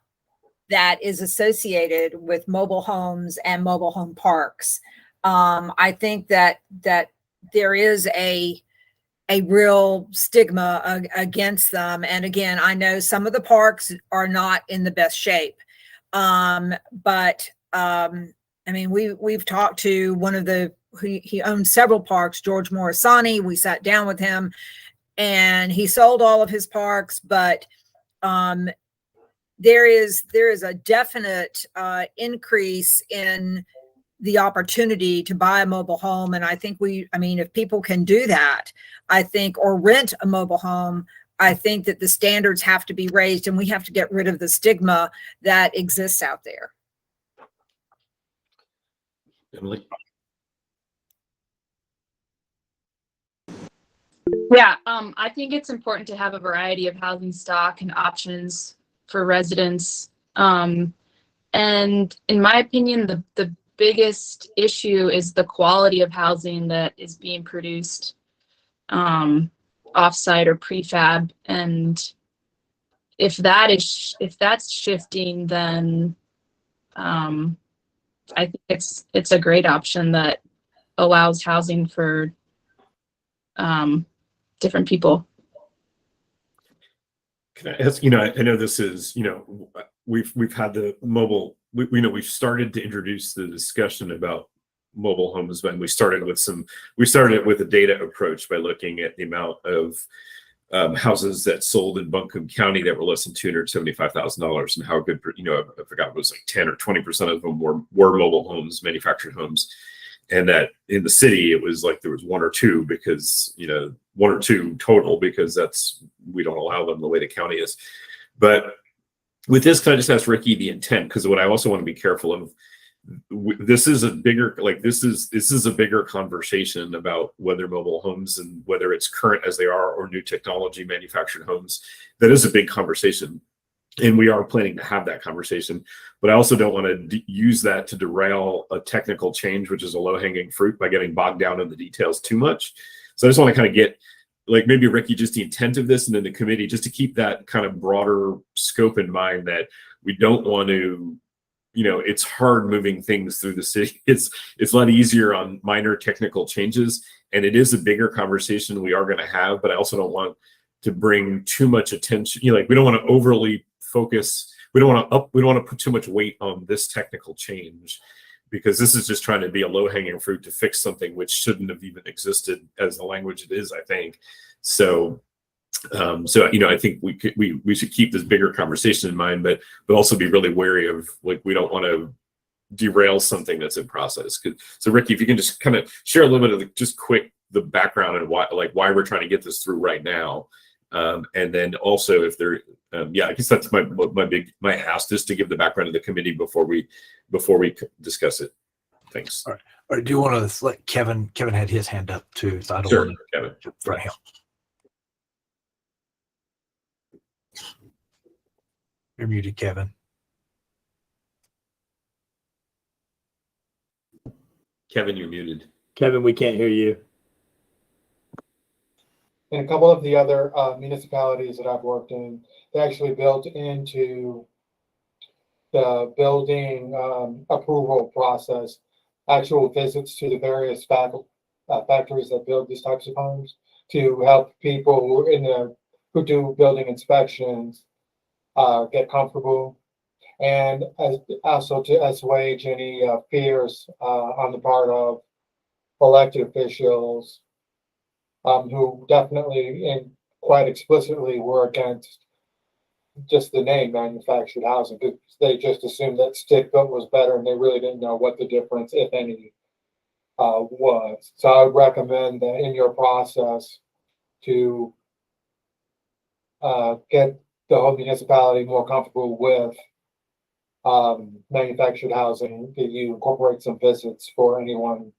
that is associated with mobile homes and mobile home parks. I think that there is a real stigma against them. And again, I know some of the parks are not in the best shape. But I mean, we've talked to one of he owns several parks, George Morisani. We sat down with him, and he sold all of his parks, but there is a definite increase in the opportunity to buy a mobile home. And I think if people can do that, I think, or rent a mobile home, I think that the standards have to be raised, and we have to get rid of the stigma that exists out there. Emily? Yeah, I think it's important to have a variety of housing stock and options for residents. And in my opinion, the biggest issue is the quality of housing that is being produced offsite or prefab. And if that's shifting, then I think it's a great option that allows housing for different people. Can I ask, I know this is, we've had the mobile, we've started to introduce the discussion about mobile homes when we started with a data approach by looking at the amount of houses that sold in Buncombe County that were less than $275,000, and how good, I forgot it was like 10 or 20% of them were mobile homes, manufactured homes. And that in the city, it was like there was one or two because, one or two total, because we don't allow them the way the county is. But with this, can I just ask Ricky the intent? Because what I also want to be careful of, this is a bigger, this is a bigger conversation about whether mobile homes and whether it's current as they are or new technology manufactured homes. That is a big conversation. And we are planning to have that conversation, but I also don't want to use that to derail a technical change, which is a low-hanging fruit, by getting bogged down in the details too much. So I just want to kind of get, maybe Ricky, just the intent of this, and then the committee, just to keep that kind of broader scope in mind, that we don't want to, it's hard moving things through the city. It's a lot easier on minor technical changes, and it is a bigger conversation we are going to have, but I also don't want to bring too much attention. We don't want to overly focus. We don't want to put too much weight on this technical change, because this is just trying to be a low-hanging fruit to fix something which shouldn't have even existed as the language it is, I think. So I think we should keep this bigger conversation in mind, but also be really wary of, we don't want to derail something that's in process. So Ricky, if you can just kind of share a little bit of the background and why we're trying to get this through right now. And then also, if there, I guess that's my ask, is to give the background of the committee before we discuss it. Thanks. All right. Or do you want to let Kevin? Kevin had his hand up too, so I don't want to Kevin. front him. You're muted, Kevin. Kevin, you're muted. Kevin, we can't hear you. In a couple of the other municipalities that I've worked in, they actually built into the building approval process actual visits to the various factories that build these types of homes, to help people who do building inspections get comfortable, and also to assuage any fears on the part of elected officials who definitely and quite explicitly were against just the name manufactured housing, because they just assumed that stick built was better, and they really didn't know what the difference, if any, was. So I would recommend that in your process to get the whole municipality more comfortable with manufactured housing, that you incorporate some visits for anyone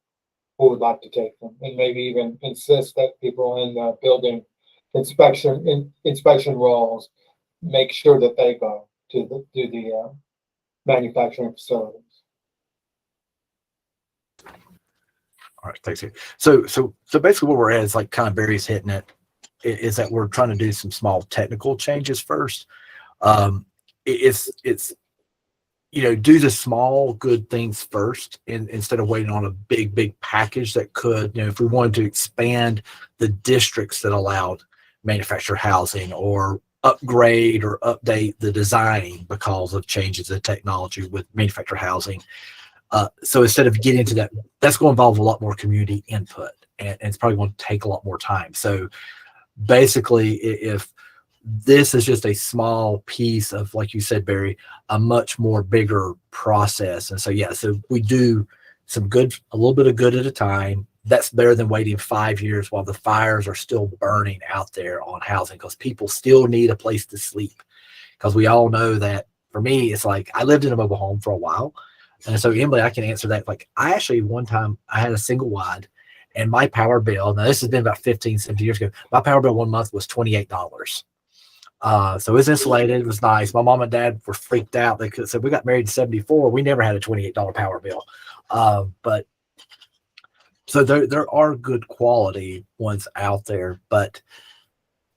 who would like to take them, and maybe even insist that people in the building inspection roles make sure that they go to the manufacturing facilities. All right, thanks. So basically what we're at is, like kind of Barry's hitting it, is that we're trying to do some small technical changes first. It's do the small good things first, instead of waiting on a big package that could, if we wanted to expand the districts that allowed manufactured housing, or upgrade or update the designing because of changes in technology with manufactured housing. So instead of getting into that, that's going to involve a lot more community input, and it's probably going to take a lot more time. So basically, if this is just a small piece of, like you said, Barry, a much more bigger process. And so, so we do some good, a little bit of good at a time. That's better than waiting 5 years while the fires are still burning out there on housing, because people still need a place to sleep. Because we all know that, for me, it's like, I lived in a mobile home for a while. And so, Emily, I can answer that. Like, I actually, one time, I had a single wide, and my power bill, now this has been about 15, 17 years ago, my power bill one month was $28. So it was insulated. It was nice. My mom and dad were freaked out. They said, we got married in 74. We never had a $28 power bill. But so there are good quality ones out there. But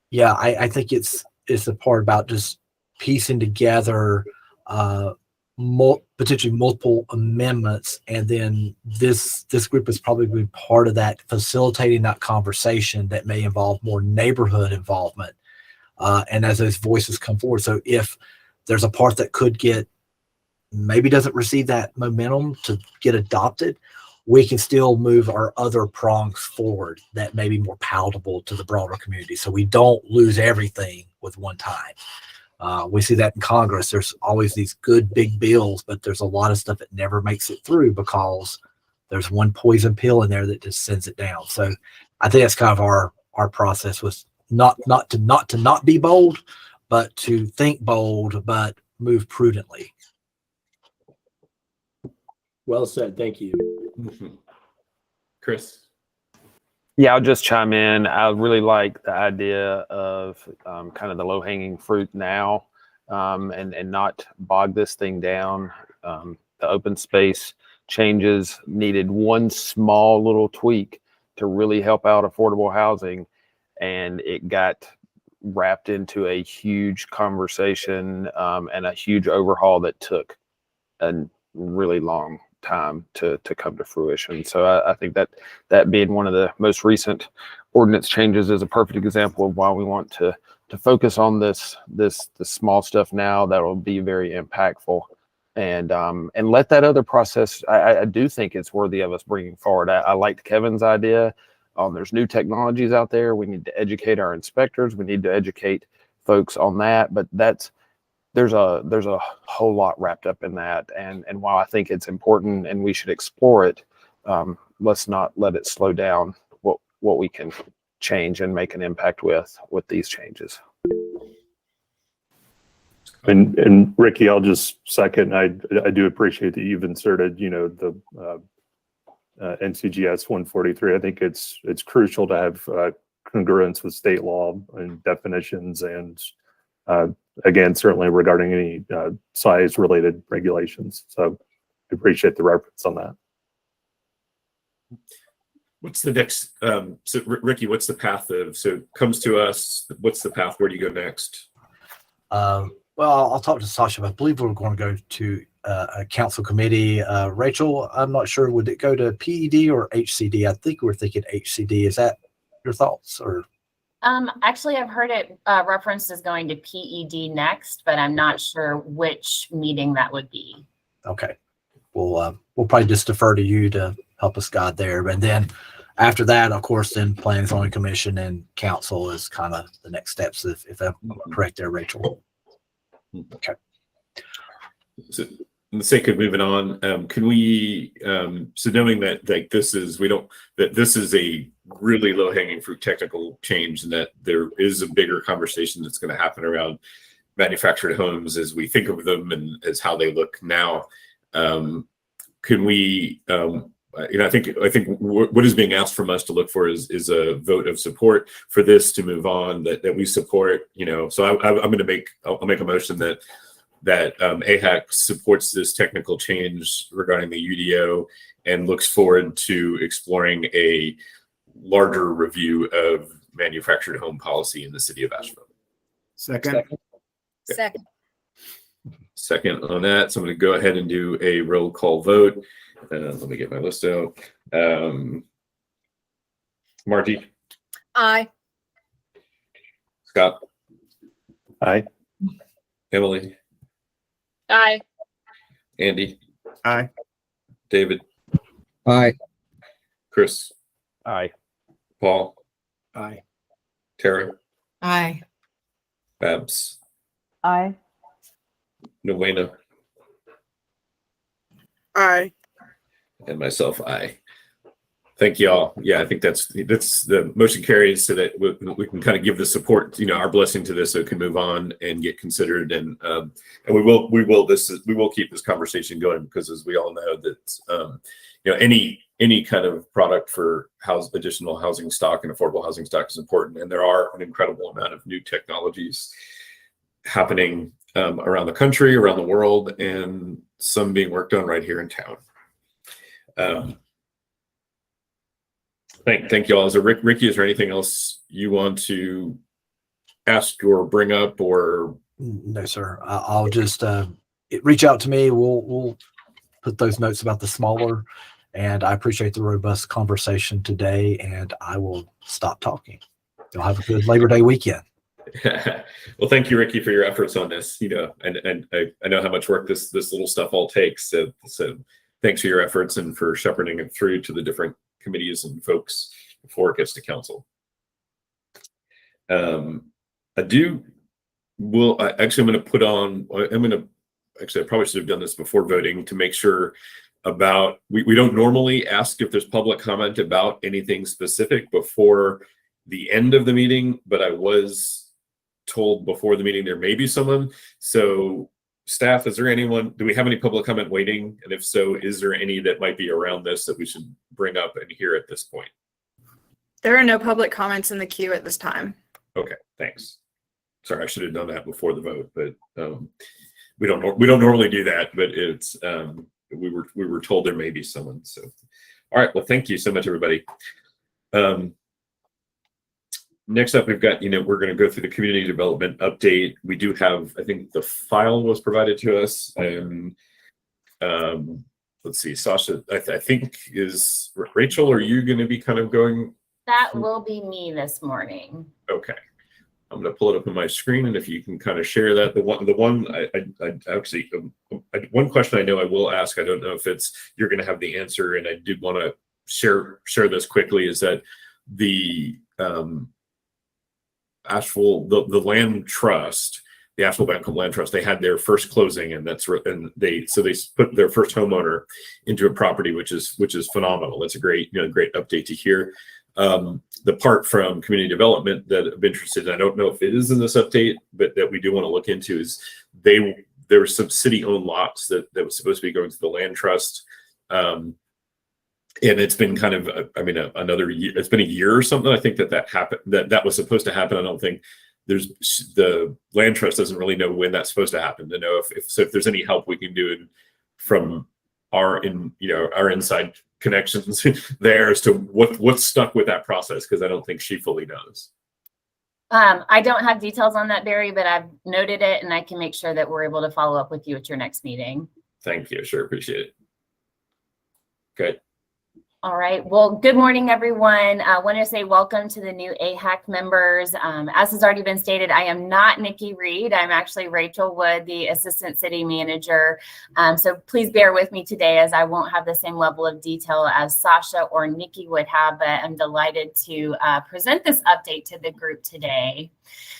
yeah, I think it's the part about just piecing together potentially multiple amendments, and then this group is probably been part of that, facilitating that conversation that may involve more neighborhood involvement. And as those voices come forward, so if there's a part that maybe doesn't receive that momentum to get adopted, we can still move our other prongs forward that may be more palatable to the broader community. So we don't lose everything with one time. We see that in Congress. There's always these good big bills, but there's a lot of stuff that never makes it through because there's one poison pill in there that just sends it down. So I think that's kind of our process, was not to be bold, but to think bold, but move prudently. Well said. Thank you. Chris. Yeah, I'll just chime in. I really like the idea of kind of the low hanging fruit now, and not bog this thing down. The open space changes needed one small little tweak to really help out affordable housing, and it got wrapped into a huge conversation and a huge overhaul that took a really long time to come to fruition. So I think that being one of the most recent ordinance changes is a perfect example of why we want to focus on the small stuff now that will be very impactful, and let that other process. I do think it's worthy of us bringing forward. I liked Kevin's idea. There's new technologies out there. We need to educate our inspectors. We need to educate folks on that, but there's a whole lot wrapped up in that. And while I think it's important and we should explore it, let's not let it slow down what we can change and make an impact with these changes. And Ricky, I'll just second. I do appreciate that you've inserted, the NCGS 143. I think it's crucial to have congruence with state law and definitions, and again, certainly regarding any size related regulations. So I appreciate the reference on that. What's the next? So Ricky, what's the path of? So it comes to us. What's the path? Where do you go next? Well, I'll talk to Sasha, but I believe we're going to go to a council committee. Rachel, I'm not sure. Would it go to PED or HCD? I think we're thinking HCD. Is that your thoughts? Or actually, I've heard it referenced as going to PED next, but I'm not sure which meeting that would be. Okay. We'll probably just defer to you to help us guide there. And then after that, of course, then Planning and Zoning Commission and council is kind of the next steps, if I'm correct there, Rachel. Okay. So, in the sake of moving on, can we? So knowing that this is a really low hanging fruit technical change, and that there is a bigger conversation that's going to happen around manufactured homes as we think of them and as how they look now. Can we? I think what is being asked from us to look for is a vote of support for this to move on, that we support. So I'll make a motion that AHAC supports this technical change regarding the UDO and looks forward to exploring a larger review of manufactured home policy in the city of Asheville. Second. Second on that. So I'm going to go ahead and do a roll call vote. Let me get my list out. Margie. Aye. Scott. Aye. Emily. Aye. Andy. Aye. David. Aye. Chris. Aye. Paul. Aye. Tara. Aye. Babs. Aye. Nowena. Aye. And myself, aye. Thank you all. Yeah, I think that's the motion carries, so that we can kind of give the support, our blessing to this, so it can move on and get considered, and we will keep this conversation going, because as we all know that any kind of product for additional housing stock and affordable housing stock is important, and there are an incredible amount of new technologies happening around the country, around the world, and some being worked on right here in town. Thank you all. Ricky, is there anything else you want to ask or bring up, or? No, sir. I'll just reach out to me. We'll put those notes about the smaller, and I appreciate the robust conversation today, and I will stop talking. You'll have a good Labor Day weekend. Well, thank you, Ricky, for your efforts on this. And I know how much work this little stuff all takes. So thanks for your efforts and for shepherding it through to the different committees and folks before it gets to council. I'm going to put on, actually, I probably should have done this before voting to make sure about, we don't normally ask if there's public comment about anything specific before the end of the meeting, but I was told before the meeting there may be someone. So staff, is there anyone, do we have any public comment waiting? And if so, is there any that might be around this that we should bring up and hear at this point? There are no public comments in the queue at this time. Okay, thanks. Sorry, I should have done that before the vote, but we don't normally do that, but it's we were told there may be someone. So, all right, well, thank you so much, everybody. Next up, we've got, we're going to go through the community development update. We do have, I think the file was provided to us, and let's see, Sasha, I think is Rachel, are you going to be kind of going? That will be me this morning. Okay. I'm going to pull it up on my screen, and if you can kind of share that. The one I actually, one question I know I will ask, I don't know if you're going to have the answer, and I did want to share this quickly, is that the Asheville, the land trust, the Asheville Bank Land Trust, they had their first closing, and they put their first homeowner into a property, which is phenomenal. That's a great update to hear. The part from community development that I'm interested in, I don't know if it is in this update, but that we do want to look into, is there were some city-owned lots that was supposed to be going to the land trust. And it's been kind of, another year, it's been a year or something. I think that happened, that was supposed to happen. I don't think the land trust doesn't really know when that's supposed to happen, to know if there's any help we can do it from our inside connections there as to what's stuck with that process, because I don't think she fully knows. I don't have details on that, Barry, but I've noted it, and I can make sure that we're able to follow up with you at your next meeting. Thank you. Sure. Appreciate it. Okay. All right. Well, good morning, everyone. I want to say welcome to the new AHAC members. As has already been stated, I am not Nikki Reed. I'm actually Rachel Wood, the Assistant City Manager. So please bear with me today, as I won't have the same level of detail as Sasha or Nikki would have, but I'm delighted to present this update to the group today.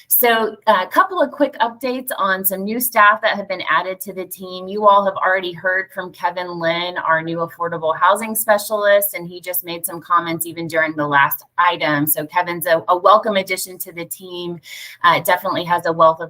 So a couple of quick updates on some new staff that have been added to the team. You all have already heard from Kevin Lynn, our new affordable housing specialist, and he just made some comments even during the last item. So Kevin's a welcome addition to the team. Definitely has a wealth of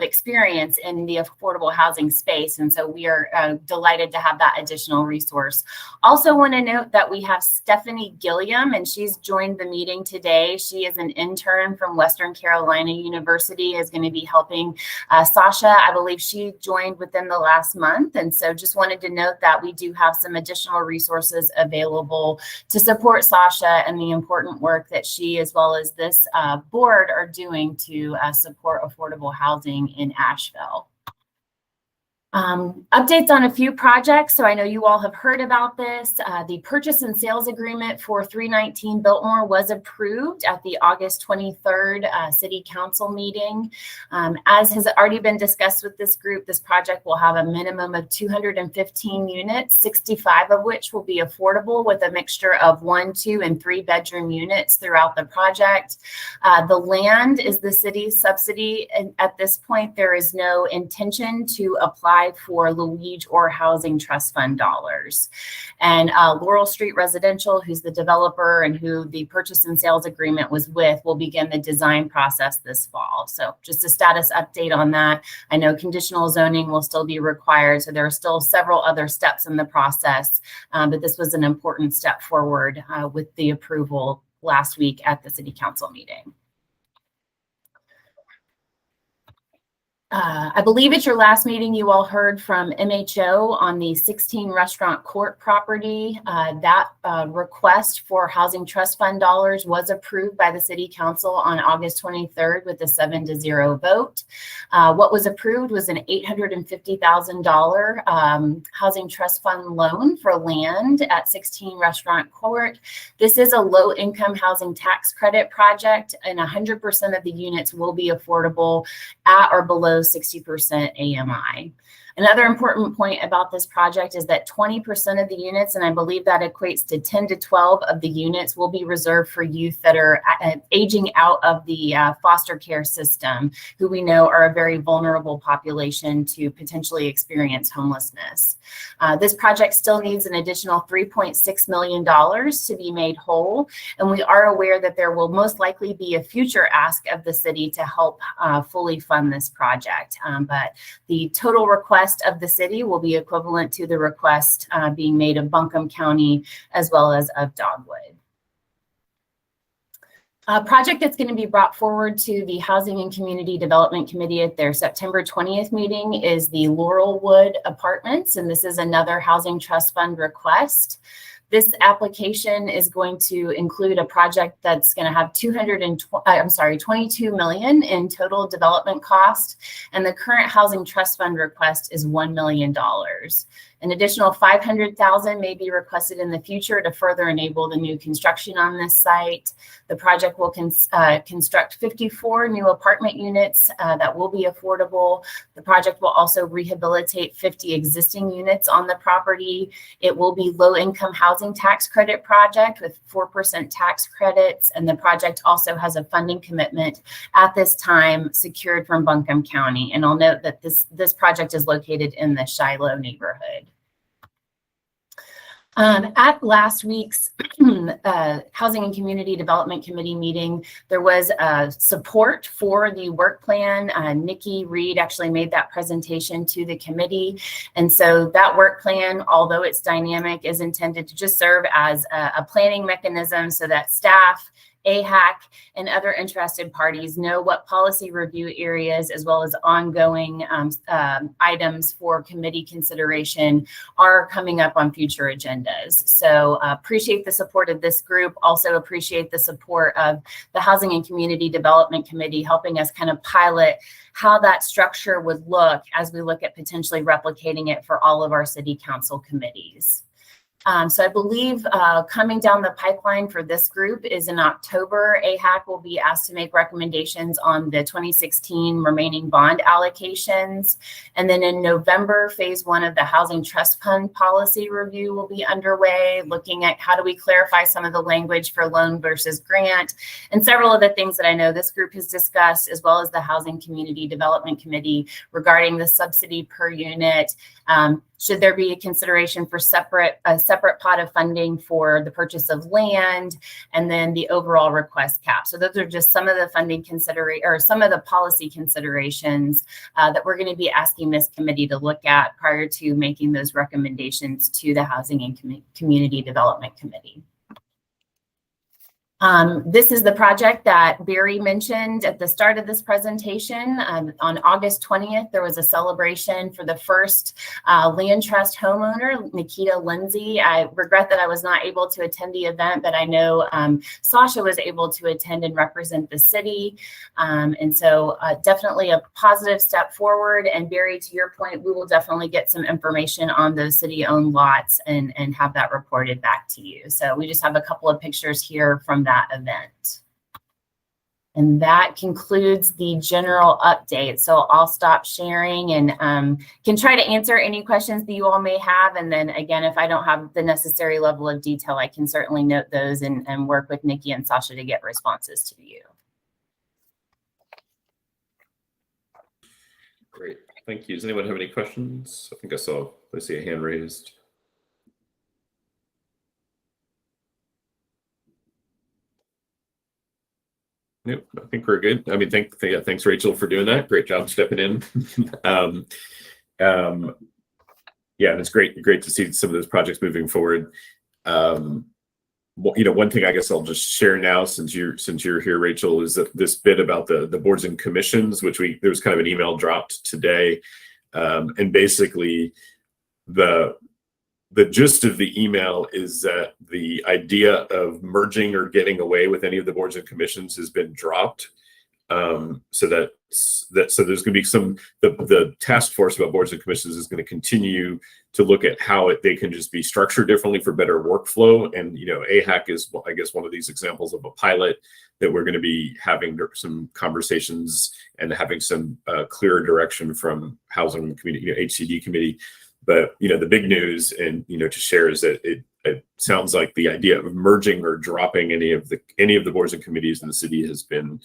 experience in the affordable housing space. And so we are delighted to have that additional resource. Also want to note that we have Stephanie Gilliam, and she's joined the meeting today. She is an intern from Western Carolina University, is going to be helping Sasha. I believe she joined within the last month. And so just wanted to note that we do have some additional resources available to support Sasha and the important work that she, as well as this board, are doing to support affordable housing in Asheville. Updates on a few projects. So I know you all have heard about this. The purchase and sales agreement for 319 Biltmore was approved at the August 23rd City Council meeting. As has already been discussed with this group, this project will have a minimum of 215 units, 65 of which will be affordable, with a mixture of 1, 2, and 3 bedroom units throughout the project. The land is the city's subsidy, and at this point there is no intention to apply for Luigi or Housing Trust Fund dollars. And Laurel Street Residential, who's the developer and who the purchase and sales agreement was with, will begin the design process this fall. So just a status update on that. I know conditional zoning will still be required, so there are still several other steps in the process, but this was an important step forward with the approval last week at the City Council meeting. I believe at your last meeting, you all heard from MHO on the 16 Restaurant Court property. That request for Housing Trust Fund dollars was approved by the City Council on August 23rd with a 7-0 vote. What was approved was an $850,000 Housing Trust Fund loan for land at 16 Restaurant Court. This is a low-income housing tax credit project, and 100% of the units will be affordable at or below 60% AMI. Another important point about this project is that 20% of the units, and I believe that equates to 10 to 12 of the units, will be reserved for youth that are aging out of the foster care system, who we know are a very vulnerable population to potentially experience homelessness. This project still needs an additional $3.6 million to be made whole, and we are aware that there will most likely be a future ask of the city to help fully fund this project. But the total request of the city will be equivalent to the request being made of Buncombe County as well as of Dogwood. A project that's going to be brought forward to the Housing and Community Development Committee at their September 20th meeting is the Laurelwood Apartments, and this is another Housing Trust Fund request. This application is going to include a project that's going to have 22 million in total development cost, and the current Housing Trust Fund request is $1 million. An additional 500,000 may be requested in the future to further enable the new construction on this site. The project will construct 54 new apartment units that will be affordable. The project will also rehabilitate 50 existing units on the property. It will be low-income housing tax credit project with 4% tax credits, and the project also has a funding commitment at this time secured from Buncombe County. And I'll note that this project is located in the Shiloh neighborhood. At last week's Housing and Community Development Committee meeting, there was support for the work plan. Nikki Reed actually made that presentation to the committee. And so that work plan, although it's dynamic, is intended to just serve as a planning mechanism so that staff, AHAC, and other interested parties know what policy review areas as well as ongoing items for committee consideration are coming up on future agendas. So appreciate the support of this group. Also appreciate the support of the Housing and Community Development Committee helping us kind of pilot how that structure would look as we look at potentially replicating it for all of our city council committees. So I believe coming down the pipeline for this group is in October. AHAC will be asked to make recommendations on the 2016 remaining bond allocations. And then in November, phase 1 of the Housing Trust Fund policy review will be underway, looking at how do we clarify some of the language for loan versus grant, and several of the things that I know this group has discussed, as well as the Housing Community Development Committee regarding the subsidy per unit. Should there be a consideration for a separate pot of funding for the purchase of land, and then the overall request cap? So those are just some of the funding some of the policy considerations that we're going to be asking this committee to look at prior to making those recommendations to the Housing and Community Development Committee. This is the project that Barry mentioned at the start of this presentation. On August 20th, there was a celebration for the first land trust homeowner, Nikita Lindsay. I regret that I was not able to attend the event, but I know Sasha was able to attend and represent the city. And so definitely a positive step forward. And Barry, to your point, we will definitely get some information on those city-owned lots and have that reported back to you. So we just have a couple of pictures here from that event. And that concludes the general update. So I'll stop sharing and can try to answer any questions that you all may have. And then again, if I don't have the necessary level of detail, I can certainly note those and work with Nikki and Sasha to get responses to you. Great, thank you. Does anyone have any questions? I think I see a hand raised. Nope, I think we're good. I mean, thanks, Rachel, for doing that. Great job stepping in. Yeah, and it's great to see some of those projects moving forward. One thing I guess I'll just share now, since you're here, Rachel, is that this bit about the boards and commissions, which there was kind of an email dropped today, and basically the gist of the email is that the idea of merging or getting away with any of the boards and commissions has been dropped. So so there's going to be the task force about boards and commissions is going to continue to look at how they can just be structured differently for better workflow. And, AHAC is, I guess, one of these examples of a pilot that we're going to be having some conversations and having some clearer direction from Housing Committee, HCD committee. But, the big news and, to share is that it sounds like the idea of merging or dropping any of the boards and committees in the city has been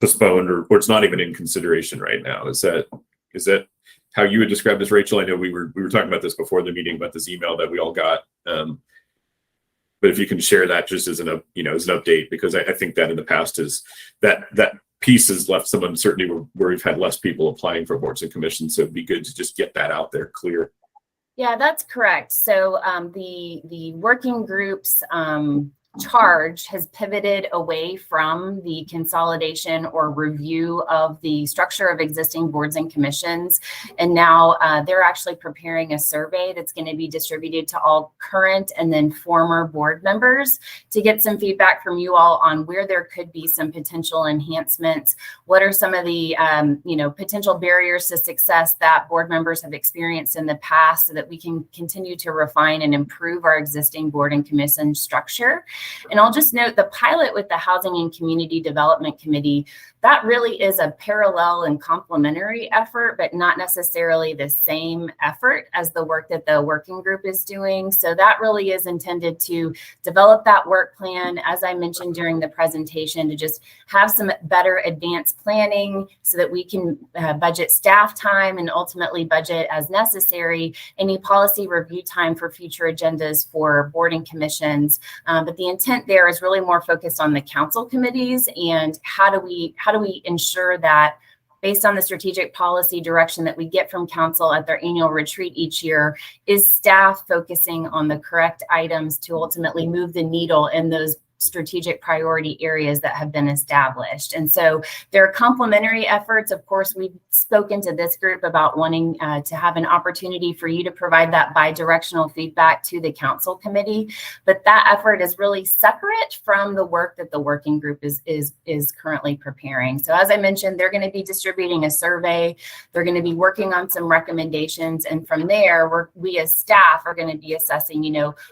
postponed, or it's not even in consideration right now. Is that how you would describe this, Rachel? I know we were talking about this before the meeting about this email that we all got. But if you can share that just as an update, because I think that in the past is that piece has left some uncertainty where we've had less people applying for boards and commissions. So it'd be good to just get that out there clear. Yeah, that's correct. So the working group's charge has pivoted away from the consolidation or review of the structure of existing boards and commissions. And now they're actually preparing a survey that's going to be distributed to all current and then former board members to get some feedback from you all on where there could be some potential enhancements. What are some of the potential barriers to success that board members have experienced in the past, so that we can continue to refine and improve our existing board and commission structure. And I'll just note the pilot with the Housing and Community Development Committee, that really is a parallel and complementary effort, but not necessarily the same effort as the work that the working group is doing. So that really is intended to develop that work plan, as I mentioned during the presentation, to just have some better advanced planning so that we can budget staff time and ultimately budget as necessary any policy review time for future agendas for board and commissions. But the intent there is really more focused on the council committees and how do we ensure that, based on the strategic policy direction that we get from council at their annual retreat each year, is staff focusing on the correct items to ultimately move the needle in those strategic priority areas that have been established. And so there are complementary efforts. Of course, we've spoken to this group about wanting to have an opportunity for you to provide that bi-directional feedback to the council committee. But that effort is really separate from the work that the working group is currently preparing. So as I mentioned, they're going to be distributing a survey. They're going to be working on some recommendations. And from there, we as staff are going to be assessing,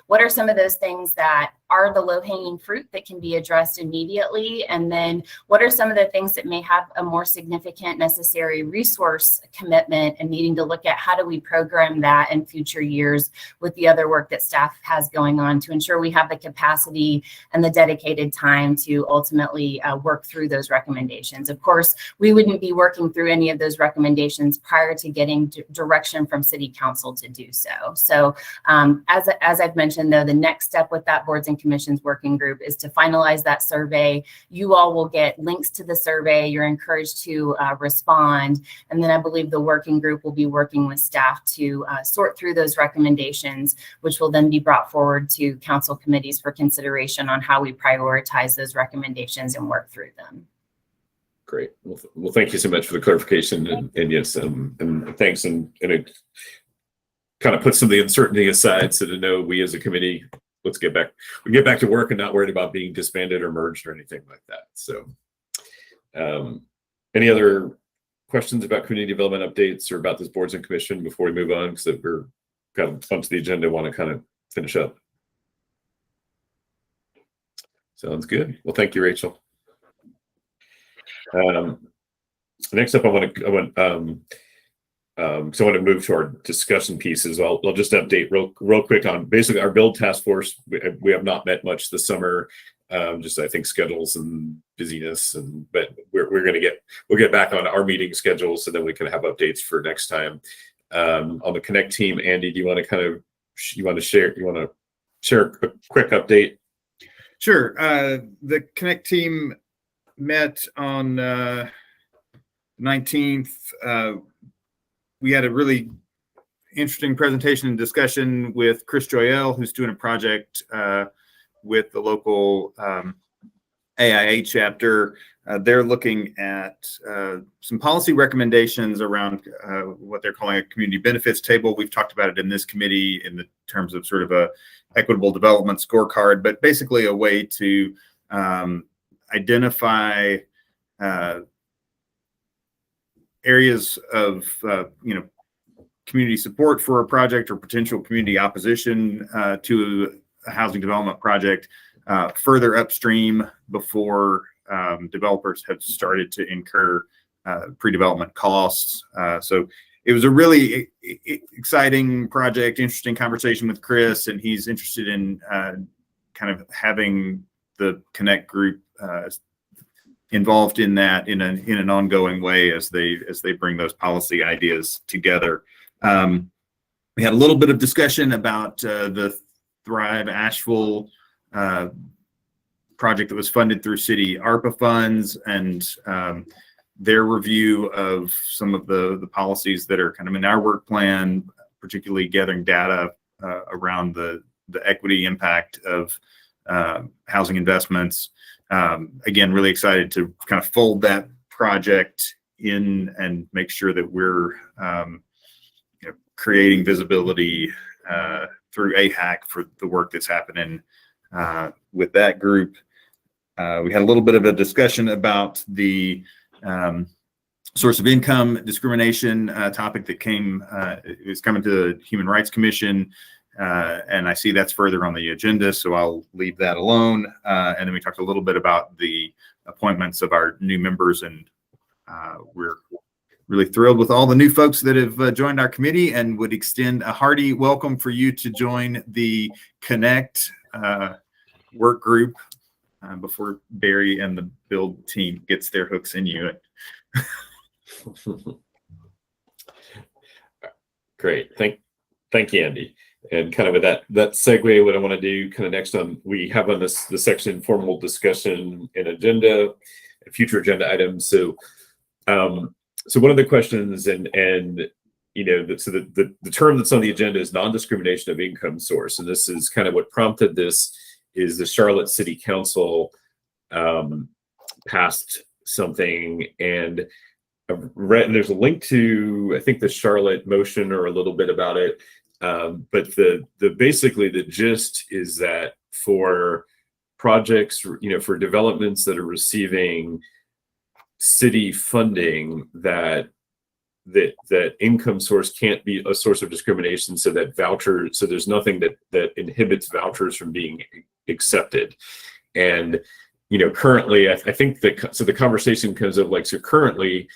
what are some of those things that are the low-hanging fruit that can be addressed immediately? And then what are some of the things that may have a more significant necessary resource commitment, and needing to look at how do we program that in future years with the other work that staff has going on to ensure we have the capacity and the dedicated time to ultimately work through those recommendations. Of course, we wouldn't be working through any of those recommendations prior to getting direction from City Council to do so. So as I've mentioned, though, the next step with that boards and commissions working group is to finalize that survey. You all will get links to the survey. You're encouraged to respond. And then I believe the working group will be working with staff to sort through those recommendations, which will then be brought forward to council committees for consideration on how we prioritize those recommendations and work through them. Great. Well, thank you so much for the clarification, and yes, and thanks. And it kind of puts some of the uncertainty aside, so to know we as a committee, we get back to work and not worried about being disbanded or merged or anything like that. So any other questions about community development updates or about this boards and commission before we move on? Because we're kind of onto the agenda, want to kind of finish up. Sounds good. Well, thank you, Rachel. Next up, I want to move to our discussion pieces. I'll just update real quick on basically our build task force. We have not met much this summer, just I think schedules and busyness, but we'll get back on our meeting schedule so then we can have updates for next time. On the Connect team, Andy, do you want to share a quick update? Sure. The Connect team met on 19th. We had a really interesting presentation and discussion with Chris Joyelle, who's doing a project with the local AIA chapter. They're looking at some policy recommendations around what they're calling a community benefits table. We've talked about it in this committee in the terms of sort of a equitable development scorecard, but basically a way to identify areas of community support for a project or potential community opposition to a housing development project further upstream before developers have started to incur pre-development costs. So it was a really exciting project, interesting conversation with Chris, and he's interested in kind of having the Connect group involved in that in an ongoing way as they bring those policy ideas together. We had a little bit of discussion about the Thrive Asheville project that was funded through city ARPA funds, and their review of some of the policies that are kind of in our work plan, particularly gathering data around the equity impact of housing investments. Again, really excited to kind of fold that project in and make sure that we're creating visibility through AHAC for the work that's happening with that group. We had a little bit of a discussion about the source of income discrimination topic that is coming to the Human Rights Commission. And I see that's further on the agenda, so I'll leave that alone. And then we talked a little bit about the appointments of our new members, and we're really thrilled with all the new folks that have joined our committee, and would extend a hearty welcome for you to join the Connect work group before Barry and the build team gets their hooks in you. Great. Thank you, Andy. And kind of with that segue, what I want to do kind of next on, we have on the section formal discussion and agenda, future agenda items. So one of the questions the term that's on the agenda is non-discrimination of income source. And this is kind of what prompted this, is the Charlotte City Council passed something, and I've read, and there's a link to, I think, the Charlotte motion or a little bit about it. But basically the gist is that for projects, for developments that are receiving city funding, that income source can't be a source of discrimination, so that there's nothing that inhibits vouchers from being accepted. And currently I think the conversation comes up, like, so currently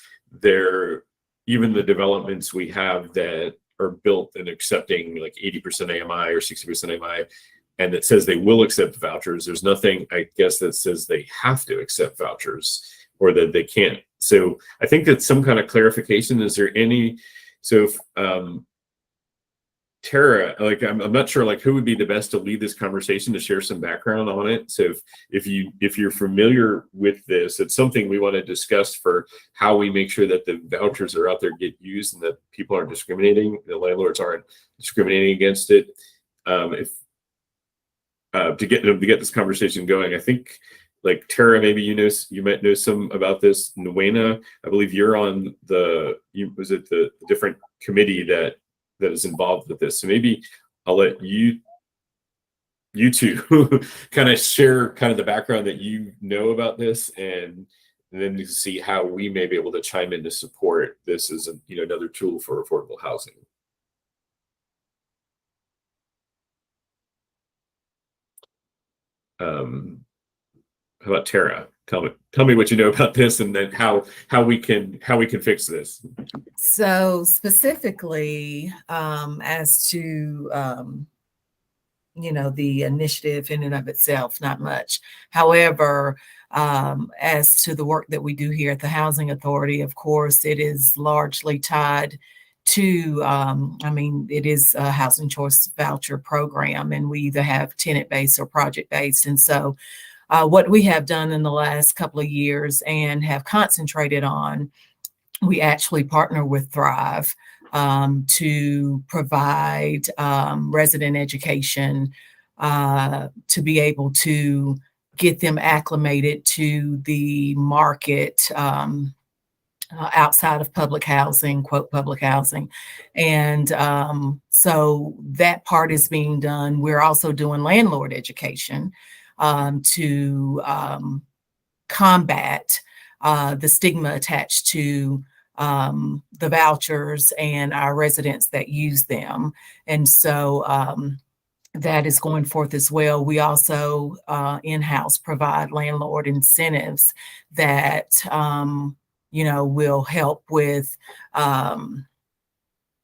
even the developments we have that are built and accepting like 80% AMI or 60% AMI, and it says they will accept vouchers. There's nothing, I guess, that says they have to accept vouchers or that they can't. So I think that's some kind of clarification. Is there any, so if, Tara, like, I'm not sure, like, who would be the best to lead this conversation to share some background on it. So if you're familiar with this, it's something we want to discuss for how we make sure that the vouchers are out there, get used, and that people aren't discriminating, the landlords aren't discriminating against it. To get this conversation going, I think, like, Tara, maybe you might know some about this. Nuena, I believe you're on the different committee that is involved with this. So maybe I'll let you two kind of share kind of the background that you know about this, and then to see how we may be able to chime in to support this as another tool for affordable housing. How about Tara? Tell me what you know about this, and then how we can fix this. So specifically, as to the initiative in and of itself, not much. However, as to the work that we do here at the Housing Authority, of course, it is largely tied to, it is a housing choice voucher program, and we either have tenant-based or project-based. And so what we have done in the last couple of years and have concentrated on, we actually partner with Thrive to provide resident education to be able to get them acclimated to the market outside of public housing, quote, public housing. And so that part is being done. We're also doing landlord education to combat the stigma attached to the vouchers and our residents that use them. And so that is going forth as well. We also in-house provide landlord incentives that, will help with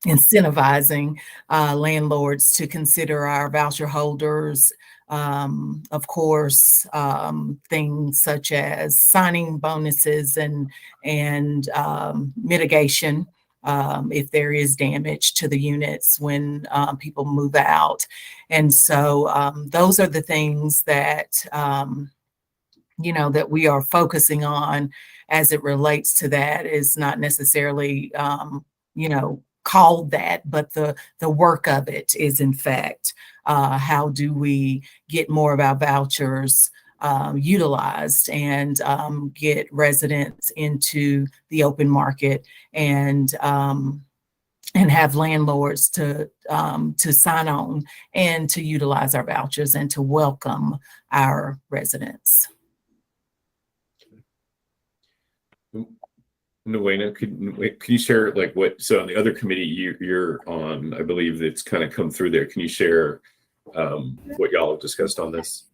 incentivizing landlords to consider our voucher holders. Of course, things such as signing bonuses and mitigation if there is damage to the units when people move out. And so those are the things that, that we are focusing on as it relates to that. Is not necessarily, called that, but the work of it is in fact, how do we get more of our vouchers utilized and get residents into the open market and have landlords to sign on and to utilize our vouchers and to welcome our residents. Nuena, can you share like so on the other committee you're on, I believe it's kind of come through there. Can you share what y'all have discussed on this?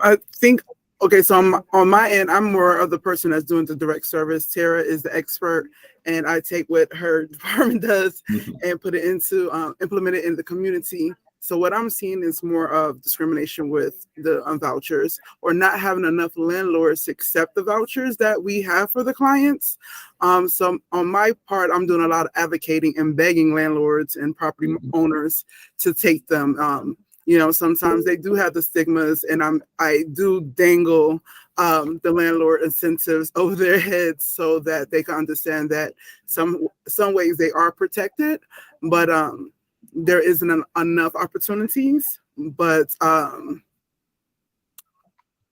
I think, okay, so on my end, I'm more of the person that's doing the direct service. Tara is the expert, and I take what her department does and put it into, implement it in the community. So what I'm seeing is more of discrimination with the vouchers, or not having enough landlords to accept the vouchers that we have for the clients. So on my part, I'm doing a lot of advocating and begging landlords and property owners to take them. Sometimes they do have the stigmas, and I do dangle the landlord incentives over their heads so that they can understand that some ways they are protected, but there isn't enough opportunities. But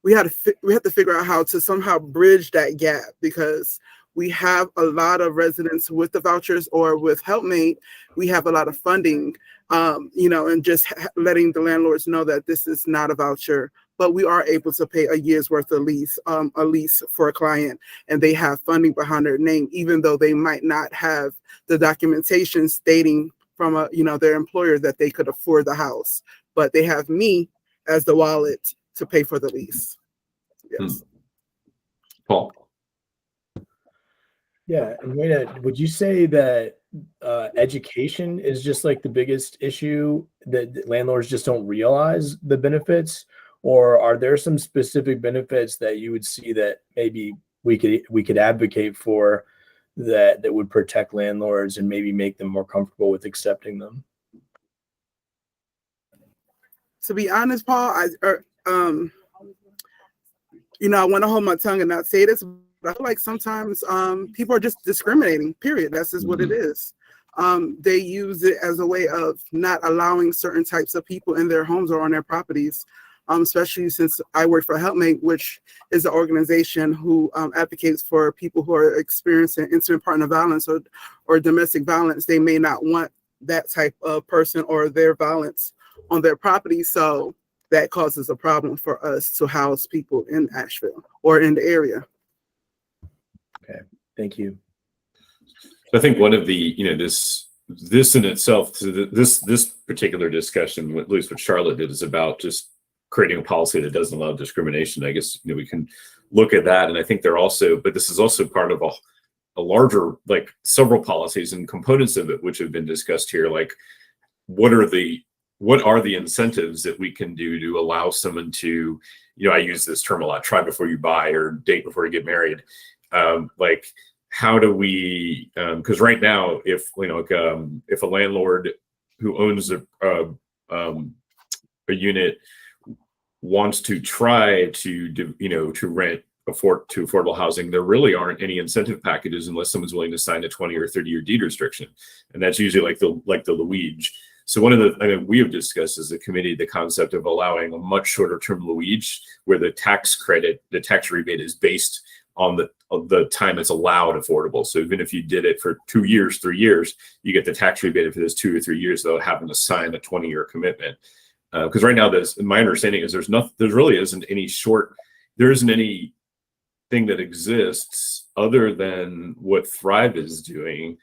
we have to figure out how to somehow bridge that gap, because we have a lot of residents with the vouchers, or with HelpMate, we have a lot of funding, and just letting the landlords know that this is not a voucher, but we are able to pay a year's worth of lease, a lease for a client, and they have funding behind their name, even though they might not have the documentation stating from their employer that they could afford the house, but they have me as the wallet to pay for the lease. Yes. Paul. Yeah, and Wayne, would you say that education is just like the biggest issue, that landlords just don't realize the benefits, or are there some specific benefits that you would see that maybe we could advocate for that would protect landlords and maybe make them more comfortable with accepting them? To be honest, Paul, I want to hold my tongue and not say this, but I feel like sometimes people are just discriminating, period. That's just what it is. They use it as a way of not allowing certain types of people in their homes or on their properties, especially since I work for HelpMate, which is an organization who advocates for people who are experiencing intimate partner violence or domestic violence. They may not want that type of person or their violence on their property. So that causes a problem for us to house people in Asheville or in the area. Okay, thank you. I think one of the, this in itself, this particular discussion, at least what Charlotte did, is about just creating a policy that doesn't allow discrimination. I guess, we can look at that. And I think but this is also part of a larger, like several policies and components of it, which have been discussed here. Like, what are the incentives that we can do to allow someone to, I use this term a lot, try before you buy or date before you get married. Like, how do we, because right now, if a landlord who owns a unit wants to try to rent to affordable housing, there really aren't any incentive packages unless someone's willing to sign a 20 or 30-year deed restriction. And that's usually like the Luigi. So one of the, we have discussed as a committee, the concept of allowing a much shorter term Luigi, where the tax rebate is based on the time it's allowed affordable. So even if you did it for 2 years, 3 years, you get the tax rebate for those 2 or 3 years without having to sign a 20-year commitment. Because right now, my understanding is there really isn't any thing that exists other than what Thrive is doing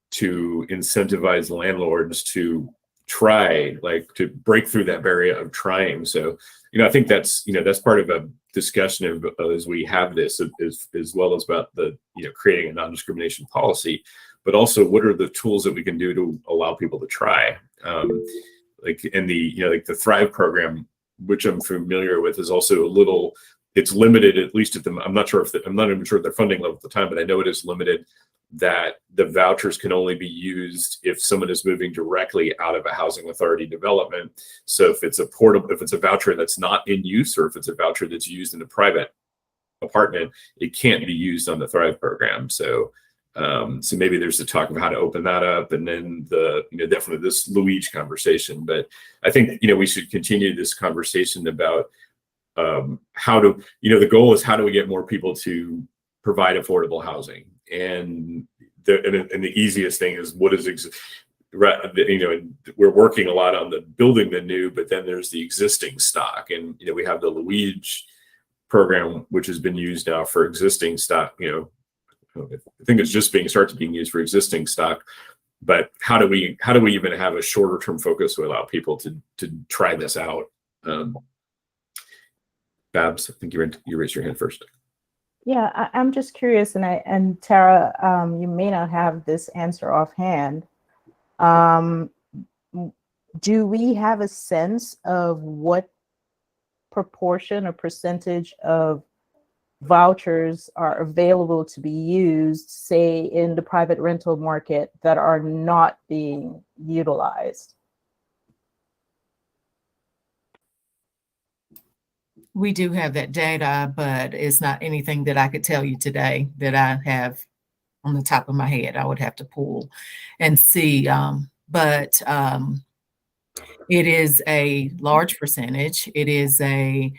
to incentivize landlords to try, like to break through that barrier of trying. So, I think that's part of a discussion of, as we have this, as well as about the, creating a non-discrimination policy, but also what are the tools that we can do to allow people to try. Like in the, like the Thrive program, which I'm familiar with, is also it's limited, at least at the, I'm not even sure their funding level at the time, but I know it is limited, that the vouchers can only be used if someone is moving directly out of a housing authority development. So if it's a voucher that's not in use, or if it's a voucher that's used in a private apartment, it can't be used on the Thrive program. So maybe there's the talk of how to open that up, and then definitely this Luigi conversation. But I think, we should continue this conversation about how to, the goal is how do we get more people to provide affordable housing? And the easiest thing is we're working a lot on the building the new, but then there's the existing stock. And, we have the Luigi program, which has been used now for existing stock. I think it's just started being used for existing stock. But how do we even have a shorter term focus to allow people to try this out? Babs, I think you raised your hand first. Yeah, I'm just curious, and Tara, you may not have this answer offhand. Do we have a sense of what proportion or percentage of vouchers are available to be used, say, in the private rental market that are not being utilized? We do have that data, but it's not anything that I could tell you today that I have on the top of my head. I would have to pull and see. But it is a large percentage. It is we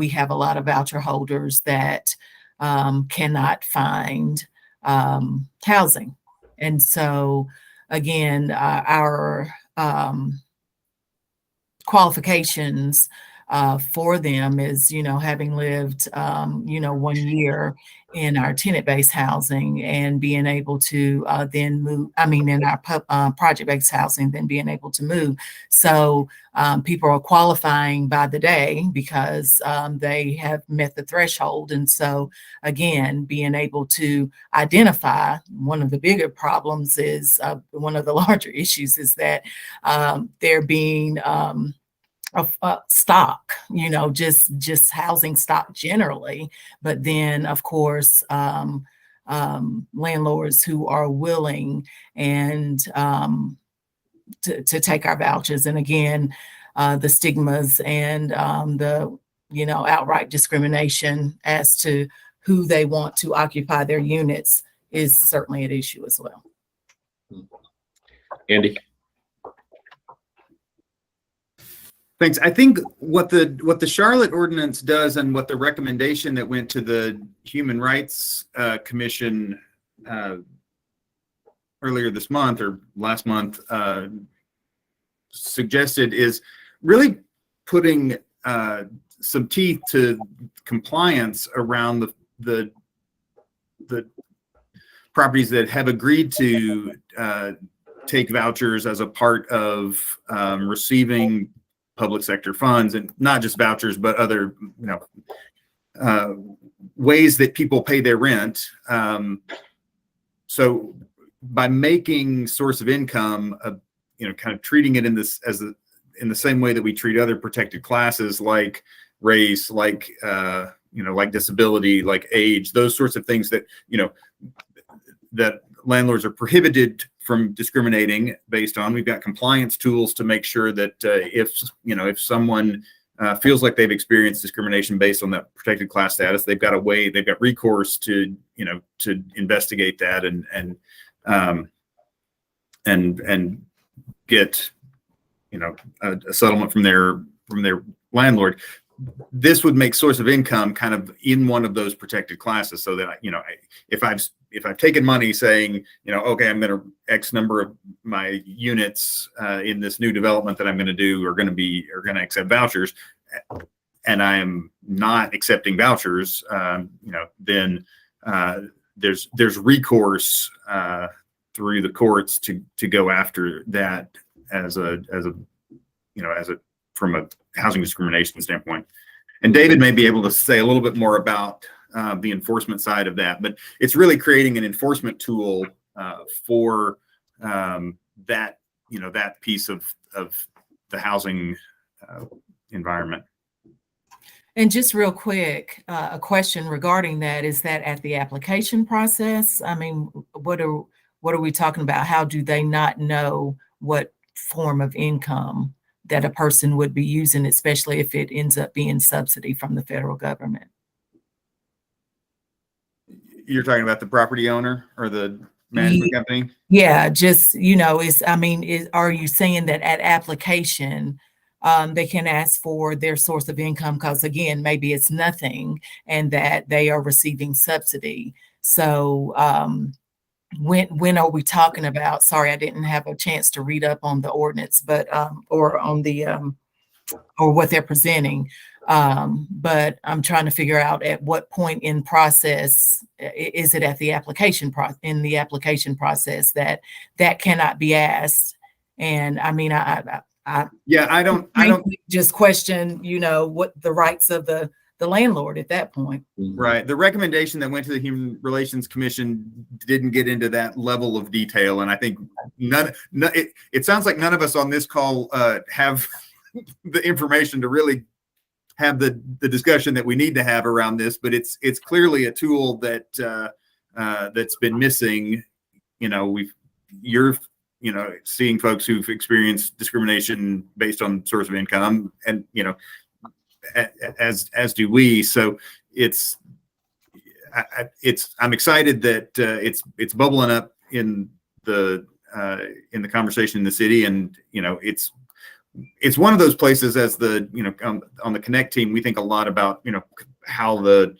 have a lot of voucher holders that cannot find housing. And so, again, our qualifications for them is, having lived, 1 year in our tenant-based housing and being able to then move, in our project-based housing, then being able to move. So people are qualifying by the day because they have met the threshold. And so, again, being able to identify, one of the bigger problems is, one of the larger issues is that they're being of stock, just housing stock generally. But then, of course, landlords who are willing and to take our vouchers. And again, the stigmas and the outright discrimination as to who they want to occupy their units is certainly an issue as well. Andy. Thanks. I think what the Charlotte Ordinance does, and what the recommendation that went to the Human Rights Commission earlier this month or last month suggested, is really putting some teeth to compliance around the properties that have agreed to take vouchers as a part of receiving public sector funds, and not just vouchers, but other ways that people pay their rent. So by making source of income, kind of treating it in the same way that we treat other protected classes, like race, like like disability, like age, those sorts of things that that landlords are prohibited from discriminating based on. We've got compliance tools to make sure that if someone feels like they've experienced discrimination based on that protected class status, they've got recourse to investigate that and get a settlement from their landlord. This would make source of income kind of in one of those protected classes, so that if I've taken money saying, okay, I'm going to X number of my units in this new development that I'm going to do are going to accept vouchers, and I am not accepting vouchers, then there's recourse through the courts to go after that from a housing discrimination standpoint. And David may be able to say a little bit more about the enforcement side of that, but it's really creating an enforcement tool for that piece of the housing environment. And just real quick, a question regarding that, is that at the application process? I mean, what are we talking about? How do they not know what form of income that a person would be using, especially if it ends up being subsidy from the federal government? You're talking about the property owner or the management company? Yeah, just, are you saying that at application, they can ask for their source of income? Because again, maybe it's nothing and that they are receiving subsidy. So when are we talking about? Sorry, I didn't have a chance to read up on the ordinance, but or on the or what they're presenting. But I'm trying to figure out at what point in process is it at the application process that cannot be asked. And I mean, I don't just question, what the rights of the landlord at that point. Right. The recommendation that went to the Human Relations Commission didn't get into that level of detail. And I think it sounds like none of us on this call have the information to really have the discussion that we need to have around this, but it's clearly a tool that that's been missing. You're seeing folks who've experienced discrimination based on source of income, and as do we. So I'm excited that it's bubbling up in the conversation in the city, and it's one of those places, as on the Connect team, we think a lot about how the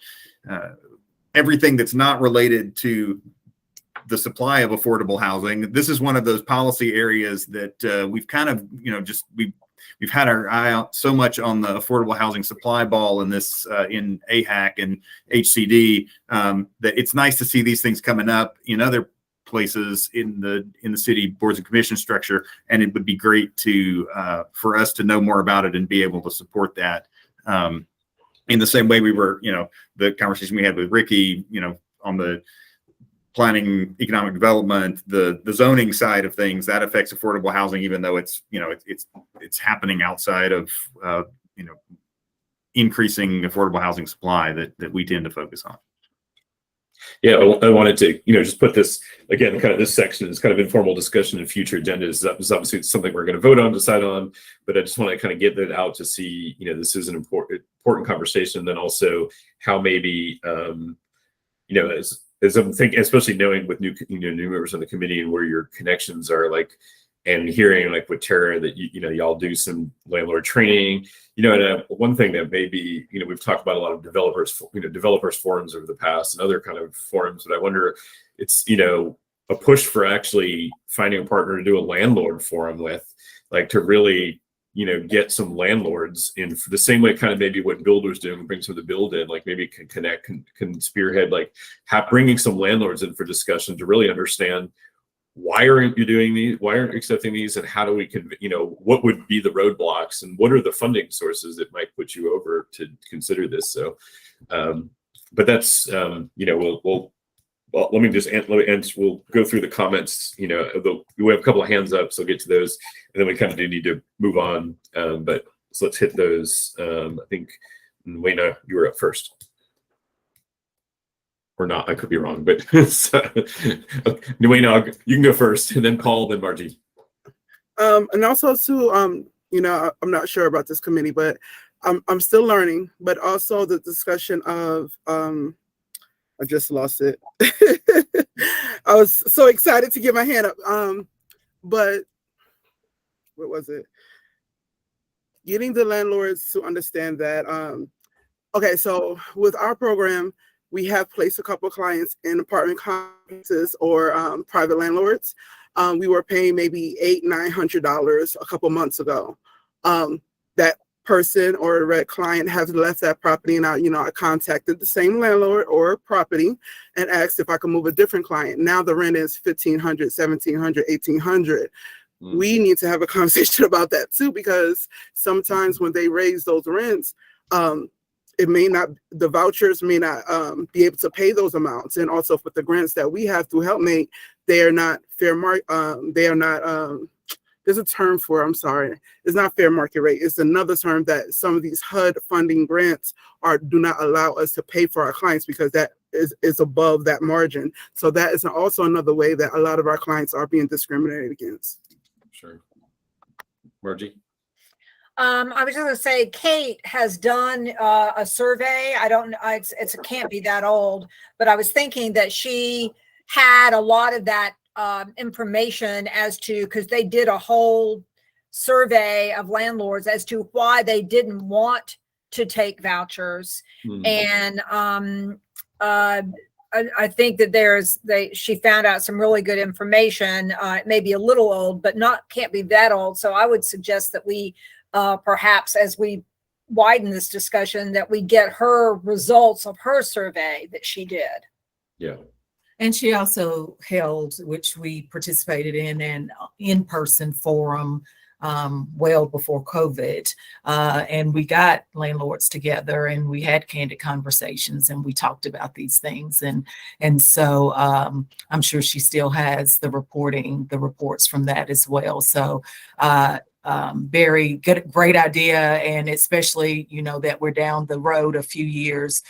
everything that's not related to the supply of affordable housing. This is one of those policy areas that we've kind of we've had our eye out so much on the affordable housing supply ball in this in AHAC and HCD that it's nice to see these things coming up in other places in the city boards and commission structure, and it would be great to for us to know more about it and be able to support that in the same way we were, the conversation we had with Ricky, on the planning, economic development, the zoning side of things that affects affordable housing, even though it's happening outside of increasing affordable housing supply that we tend to focus on. Yeah, I wanted to, just put this again, kind of this section is kind of informal discussion and future agendas. That was obviously something we're going to vote on, decide on, but I just want to kind of get that out to see, this is an important conversation. And then also how maybe, as I'm thinking, especially knowing with new members on the committee and where your connections are, like, and hearing like with Tara that y'all do some landlord training, and one thing that maybe we've talked about a lot of developers forums over the past and other kind of forums, but I wonder it's a push for actually finding a partner to do a landlord forum with, like, to really get some landlords in for the same way kind of maybe what builders do and bring some of the build in, like maybe can spearhead, like bringing some landlords in for discussion to really understand why aren't you doing these, why aren't you accepting these, and how do we what would be the roadblocks and what are the funding sources that might put you over to consider this. So but that's well, let me just we'll go through the comments. We have a couple of hands up, so get to those, and then we kind of do need to move on. But so let's hit those. I think Wayna, you were up first, or not? I could be wrong, but so, Wayna, you can go first, and then Paul, then Margie. And also too, I'm not sure about this committee, but I'm still learning. But also the discussion of I just lost it. I was so excited to get my hand up. But what was it? Getting the landlords to understand that. Okay, so with our program, we have placed a couple of clients in apartment complexes or private landlords. We were paying maybe $800–900 a couple months ago. That person or a red client has left that property, and I contacted the same landlord or property and asked if I could move a different client. Now the rent is $1,500, $1,700, $1,800. We need to have a conversation about that too, because sometimes when they raise those rents, the vouchers may not be able to pay those amounts. And also with the grants that we have through HelpMate, they are not fair market. There's a term for, I'm sorry, it's not fair market rate. It's another term that some of these HUD funding grants do not allow us to pay for our clients, because that is above that margin. So that is also another way that a lot of our clients are being discriminated against. Sure. Margie? I was just going to say, Kate has done a survey. I don't know, it can't be that old, but I was thinking that she had a lot of that information as to, because they did a whole survey of landlords as to why they didn't want to take vouchers. And I think that she found out some really good information. It may be a little old, but can't be that old. So I would suggest that we perhaps, as we widen this discussion, that we get her results of her survey that she did. Yeah. And she also held, which we participated in, an in-person forum well before COVID. And we got landlords together and we had candid conversations and we talked about these things. And so I'm sure she still has the reports from that as well. So very good, great idea. And especially, that we're down the road a few years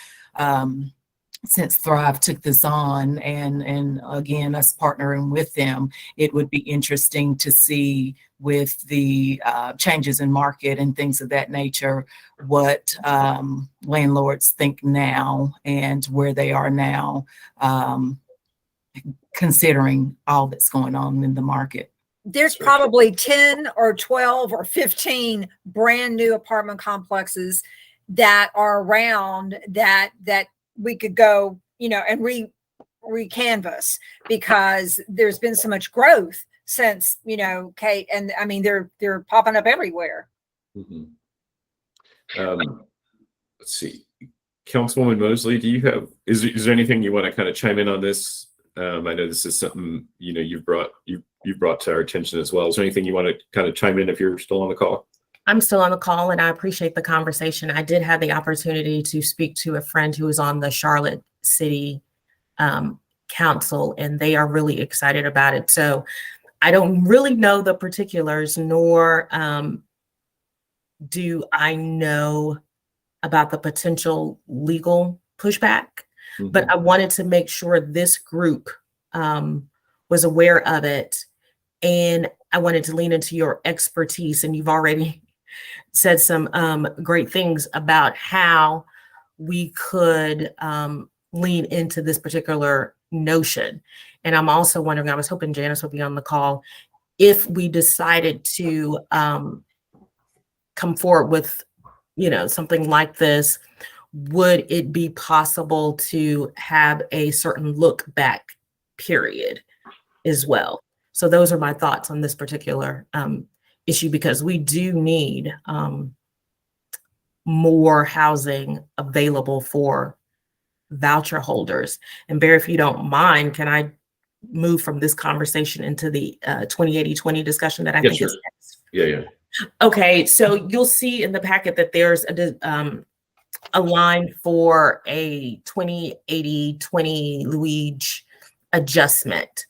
since Thrive took this on, and again, us partnering with them, it would be interesting to see with the changes in market and things of that nature, what landlords think now and where they are now, considering all that's going on in the market. There's probably 10 or 12 or 15 brand new apartment complexes that are around that we could go, and re-canvas, because there's been so much growth since, Kate, and I mean, they're popping up everywhere. Let's see. Councilwoman Mosley, is there anything you want to kind of chime in on this? I know this is something, you've brought to our attention as well. Is there anything you want to kind of chime in if you're still on the call? I'm still on the call and I appreciate the conversation. I did have the opportunity to speak to a friend who is on the Charlotte City Council, and they are really excited about it. So I don't really know the particulars, nor do I know about the potential legal pushback, but I wanted to make sure this group was aware of it. And I wanted to lean into your expertise, and you've already said some great things about how we could lean into this particular notion. And I'm also wondering, I was hoping Janice would be on the call, if we decided to come forward with, something like this, would it be possible to have a certain look back period as well? So those are my thoughts on this particular issue, because we do need more housing available for voucher holders. And Barry, if you don't mind, can I move from this conversation into the 20/80/20 discussion that I think is next? Yeah. Okay, so you'll see in the packet that there's a line for a 20/80/20 Luigi adjustment.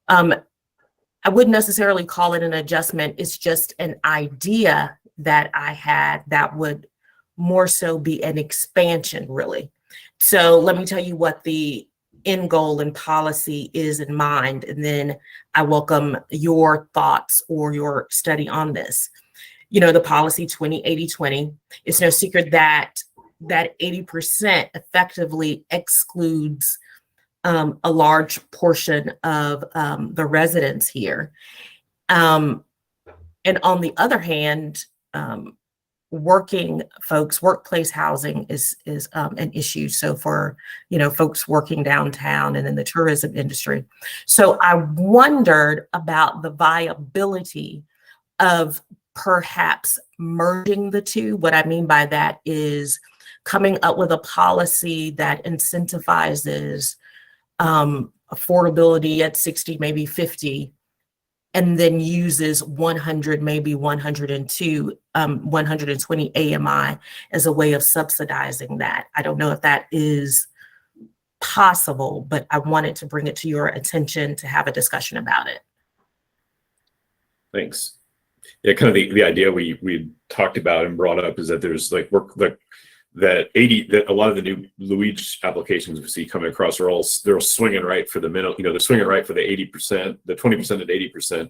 I wouldn't necessarily call it an adjustment. It's just an idea that I had that would more so be an expansion, really. So let me tell you what the end goal and policy is in mind, and then I welcome your thoughts or your study on this. The policy 20/80/20, it's no secret that 80% effectively excludes a large portion of the residents here. And on the other hand, working folks, workplace housing is an issue. So for, folks working downtown and in the tourism industry. So I wondered about the viability of perhaps merging the two. What I mean by that is coming up with a policy that incentivizes affordability at 60, maybe 50, and then uses 100, maybe 102, 120 AMI as a way of subsidizing that. I don't know if that is possible, but I wanted to bring it to your attention to have a discussion about it. Thanks. Yeah, kind of the idea we talked about and brought up is that there's like that a lot of the new Luigi applications we see coming across they're swinging right for the middle, they're swinging right for the 80%, the 20% and 80%.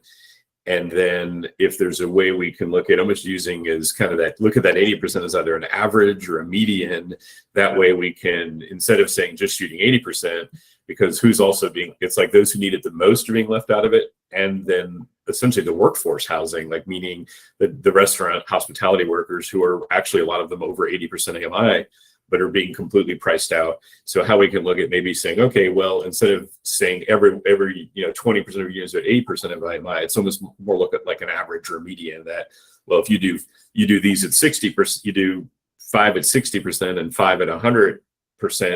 And then if there's a way we can look at almost using is kind of that, look at that 80% as either an average or a median. That way we can, instead of saying just shooting 80%, because who's also it's like those who need it the most are being left out of it. And then essentially the workforce housing, like meaning the restaurant hospitality workers who are actually a lot of them over 80% AMI, but are being completely priced out. So how we can look at maybe saying, okay, well, instead of saying every 20% of your units are at 80% of AMI, it's almost more look at like an average or a median that, well, if you do these at 60%, you do 5 at 60% and 5 at 100%,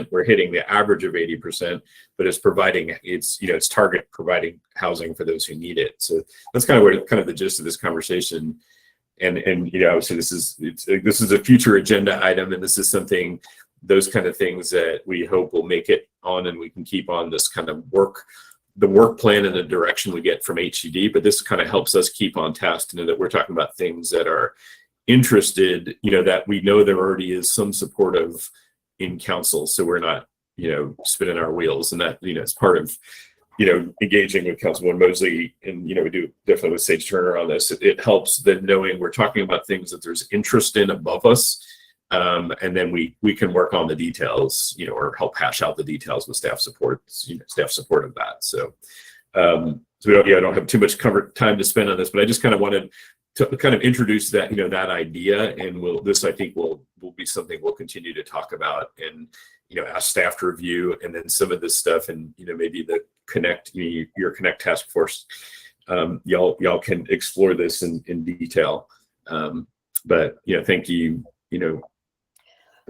we're hitting the average of 80%, but it's target providing housing for those who need it. So that's kind of the gist of this conversation. And obviously this is a future agenda item, and this is something, those kind of things that we hope will make it on, and we can keep on this kind of the work plan and the direction we get from HCD. But this kind of helps us keep on task to know that we're talking about things that are interested, that we know there already is some support of in council, so we're not spinning our wheels, and that it's part of engaging with Councilwoman Mosley, and we do definitely with Sage Turner on this. It helps then knowing we're talking about things that there's interest in above us, and then we can work on the details, or help hash out the details with staff support, staff support of that. So, I don't have too much time to spend on this, but I just kind of wanted to kind of introduce that that idea, and this I think will be something we'll continue to talk about, and ask staff to review, and then some of this stuff, and maybe the your Connect task force, y'all can explore this in detail. But thank you.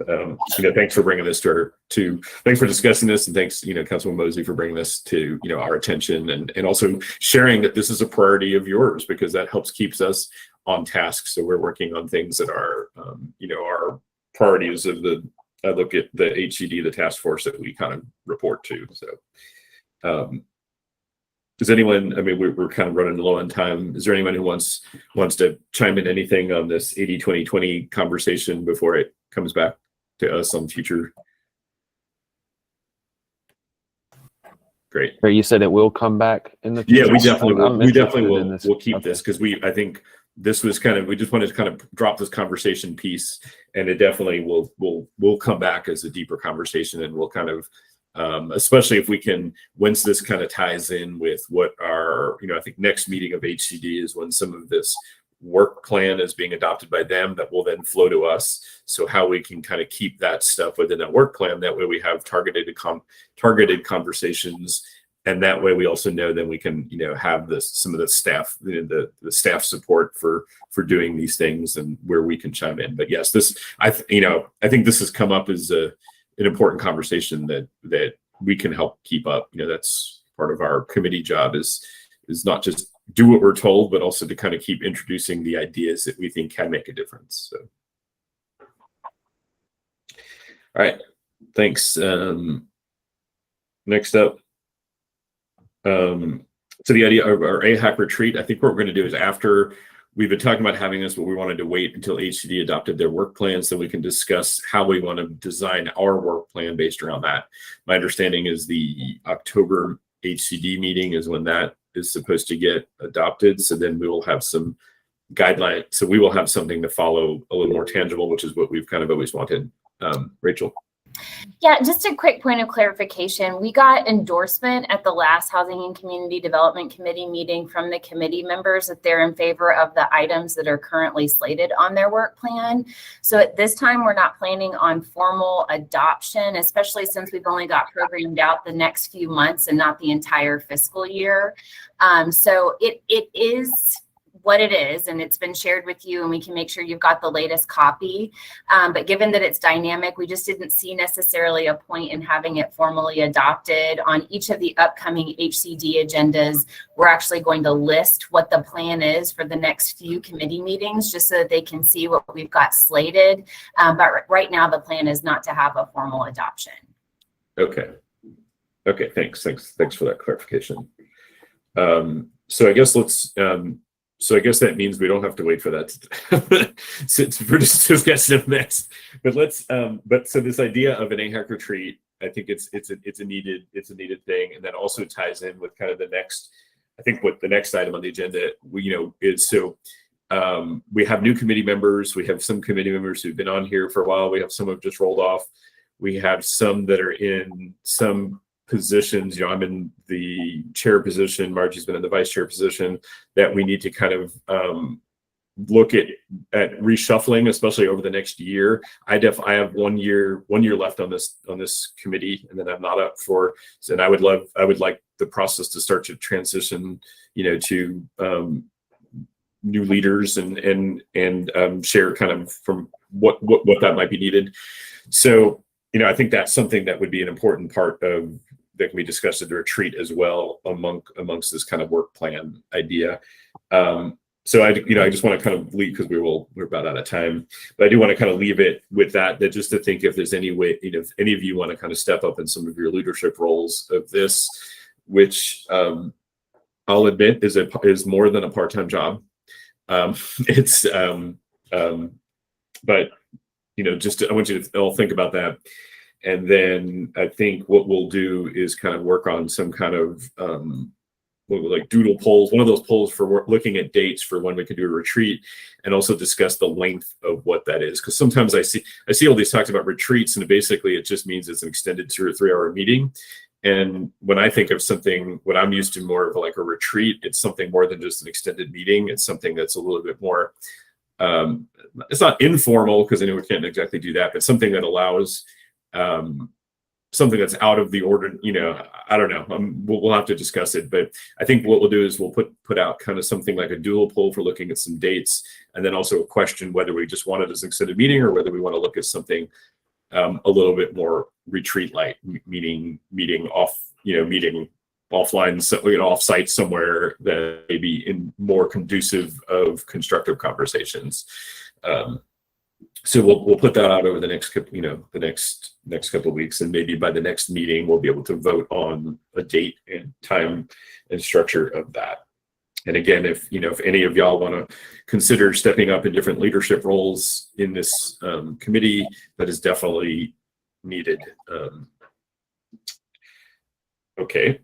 Thanks for bringing this thanks for discussing this, and thanks, Councilwoman Mosley, for bringing this to our attention, and also sharing that this is a priority of yours, because that keeps us on task. So we're working on things that are our priorities of I look at the HCD, the task force that we kind of report to. So does anyone, we're kind of running low on time. Is there anyone who wants to chime in anything on this 80-20-20 conversation before it comes back to us on future? Great. You said it will come back in the future? Yeah, we definitely will. We definitely will. We'll keep Okay. this, because I think this was we just wanted to kind of drop this conversation piece, and it definitely will come back as a deeper conversation, and we'll kind of, especially if we can, once this kind of ties in with what our, I think next meeting of HCD is when some of this work plan is being adopted by them, that will then flow to us. So how we can kind of keep that stuff within that work plan, that way we have targeted conversations, and that way we also know that we can have some of the staff, the staff support for doing these things, and where we can chime in. But yes, I think this has come up as an important conversation that we can help keep up. That's part of our committee job, is not just do what we're told, but also to kind of keep introducing the ideas that we think can make a difference. So, all right, thanks. Next up, so the idea of our AHAC retreat, I think what we're going to do is, after we've been talking about having this, but we wanted to wait until HCD adopted their work plan so we can discuss how we want to design our work plan based around that. My understanding is the October HCD meeting is when that is supposed to get adopted. So then we will have some guidelines. So we will have something to follow a little more tangible, which is what we've kind of always wanted. Rachel. Yeah, just a quick point of clarification. We got endorsement at the last Housing and Community Development Committee meeting from the committee members that they're in favor of the items that are currently slated on their work plan. So at this time, we're not planning on formal adoption, especially since we've only got programmed out the next few months and not the entire fiscal year. So it is what it is, and it's been shared with you, and we can make sure you've got the latest copy. But given that it's dynamic, we just didn't see necessarily a point in having it formally adopted. On each of the upcoming HCD agendas, we're actually going to list what the plan is for the next few committee meetings, just so that they can see what we've got slated. But right now, the plan is not to have a formal adoption. Okay. Okay, thanks for that clarification. So I guess so I guess that means we don't have to wait for that for discussion next. But so this idea of an AHAC retreat, I think it's a needed thing, and that also ties in with kind of the next, I think what the next item on the agenda is, so we have new committee members. We have some committee members who've been on here for a while. We have some who've just rolled off. We have some that are in some positions. I'm in the chair position. Margie's been in the vice chair position, that we need to kind of look at reshuffling, especially over the next year. I have 1 year left on this committee, and then I'm not up for. And I would like the process to start to transition, to new leaders and share kind of from what that might be needed. So, I think that's something that would be an important part of that can be discussed at the retreat as well, amongst this kind of work plan idea. So I just want to kind of leave, because we're about out of time, but I do want to kind of leave it with that just to think if there's any way, if any of you want to kind of step up in some of your leadership roles of this, which I'll admit is more than a part-time job. But I want you to all think about that. And then I think what we'll do is kind of work on some kind of like doodle polls, one of those polls for looking at dates for when we can do a retreat, and also discuss the length of what that is. Because sometimes I see all these talks about retreats, and basically it just means it's an extended 2 or 3 hour meeting. And when I think of something, what I'm used to more of like a retreat, it's something more than just an extended meeting. It's something that's a little bit more, it's not informal, because I know we can't exactly do that, but something that allows something that's out of the order. I don't know. We'll have to discuss it, but I think what we'll do is we'll put out kind of something like a doodle poll for looking at some dates, and then also a question whether we just want it as an extended meeting, or whether we want to look at something a little bit more retreat-like, meeting offline, so off-site somewhere that may be in more conducive of constructive conversations. So we'll put that out over the next couple of weeks, and maybe by the next meeting we'll be able to vote on a date and time and structure of that. And again, if any of y'all want to consider stepping up in different leadership roles in this committee, that is definitely needed. Okay.